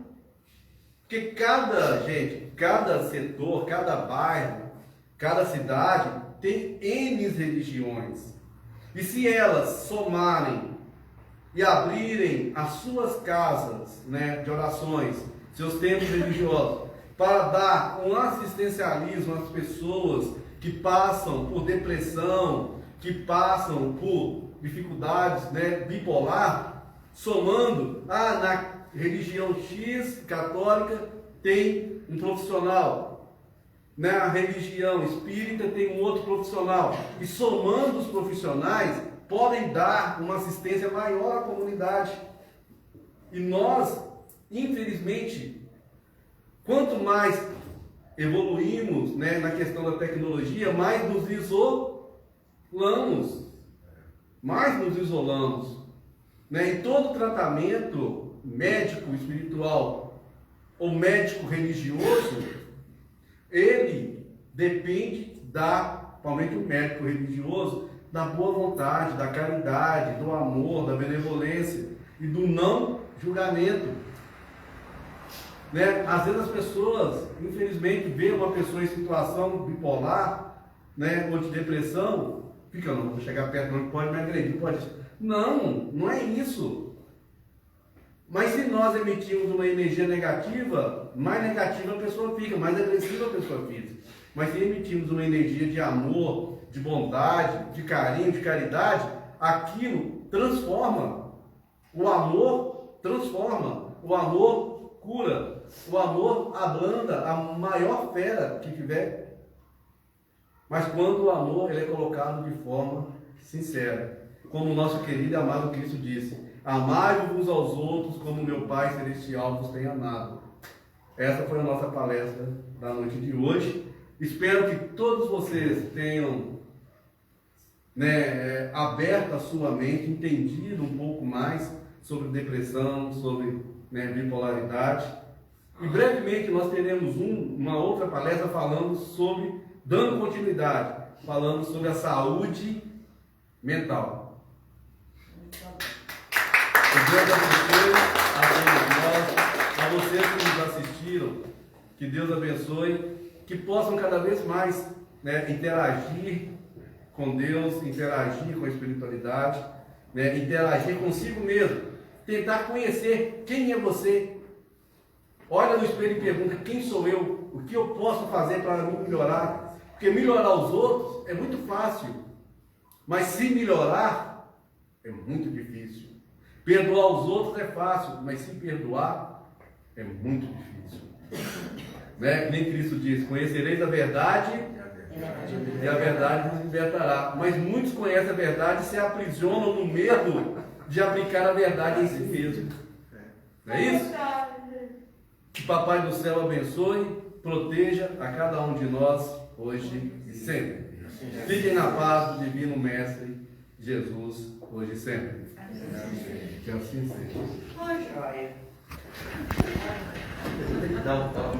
porque cada setor, cada bairro, cada cidade tem N religiões. E se elas somarem e abrirem as suas casas de orações, seus templos religiosos, para dar um assistencialismo às pessoas que passam por depressão, que passam por dificuldades bipolar, somando, na religião X católica tem um profissional, na religião espírita tem um outro profissional, e somando os profissionais, podem dar uma assistência maior à comunidade. E nós, infelizmente, quanto mais evoluímos na questão da tecnologia, mais nos isolamos. Em todo tratamento médico, espiritual ou médico religioso, ele depende principalmente o médico religioso, da boa vontade, da caridade, do amor, da benevolência e do não julgamento. Às vezes as pessoas, infelizmente, veem uma pessoa em situação bipolar, ou de depressão, fica, não vou chegar perto, não pode me agredir, pode Não, não é isso. Mas se nós emitirmos uma energia negativa, mais negativa a pessoa fica, mais agressiva a pessoa fica. Mas se emitirmos uma energia de amor, de bondade, de carinho, de caridade, aquilo transforma. O amor transforma. O amor cura. O amor ablanda a maior fera que tiver. Mas quando o amor ele é colocado de forma sincera, como o nosso querido e amado Cristo disse: amai-vos aos outros como meu Pai Celestial vos tem amado. Essa foi a nossa palestra da noite de hoje. Espero que todos vocês tenham aberto a sua mente, entendido um pouco mais sobre depressão, sobre bipolaridade. E brevemente nós teremos uma outra palestra falando sobre, dando continuidade, falando sobre a saúde mental. Que Deus abençoe a todos nós, a vocês que nos assistiram, que Deus abençoe, que possam cada vez mais interagir com Deus, interagir com a espiritualidade, interagir consigo mesmo, tentar conhecer quem é você. Olha no espelho e pergunta: quem sou eu? O que eu posso fazer para me melhorar? Porque melhorar os outros é muito fácil, mas se melhorar é muito difícil. Perdoar os outros é fácil, mas se perdoar é muito difícil. Que nem Cristo diz: conhecereis a verdade e a verdade vos libertará. Mas muitos conhecem a verdade e se aprisionam no medo de aplicar a verdade em si mesmo. Não é isso? Que Papai do Céu abençoe, proteja a cada um de nós hoje e sempre. Fiquem na paz do Divino Mestre Jesus, hoje e sempre. Que assim seja. Tem que dar um toque.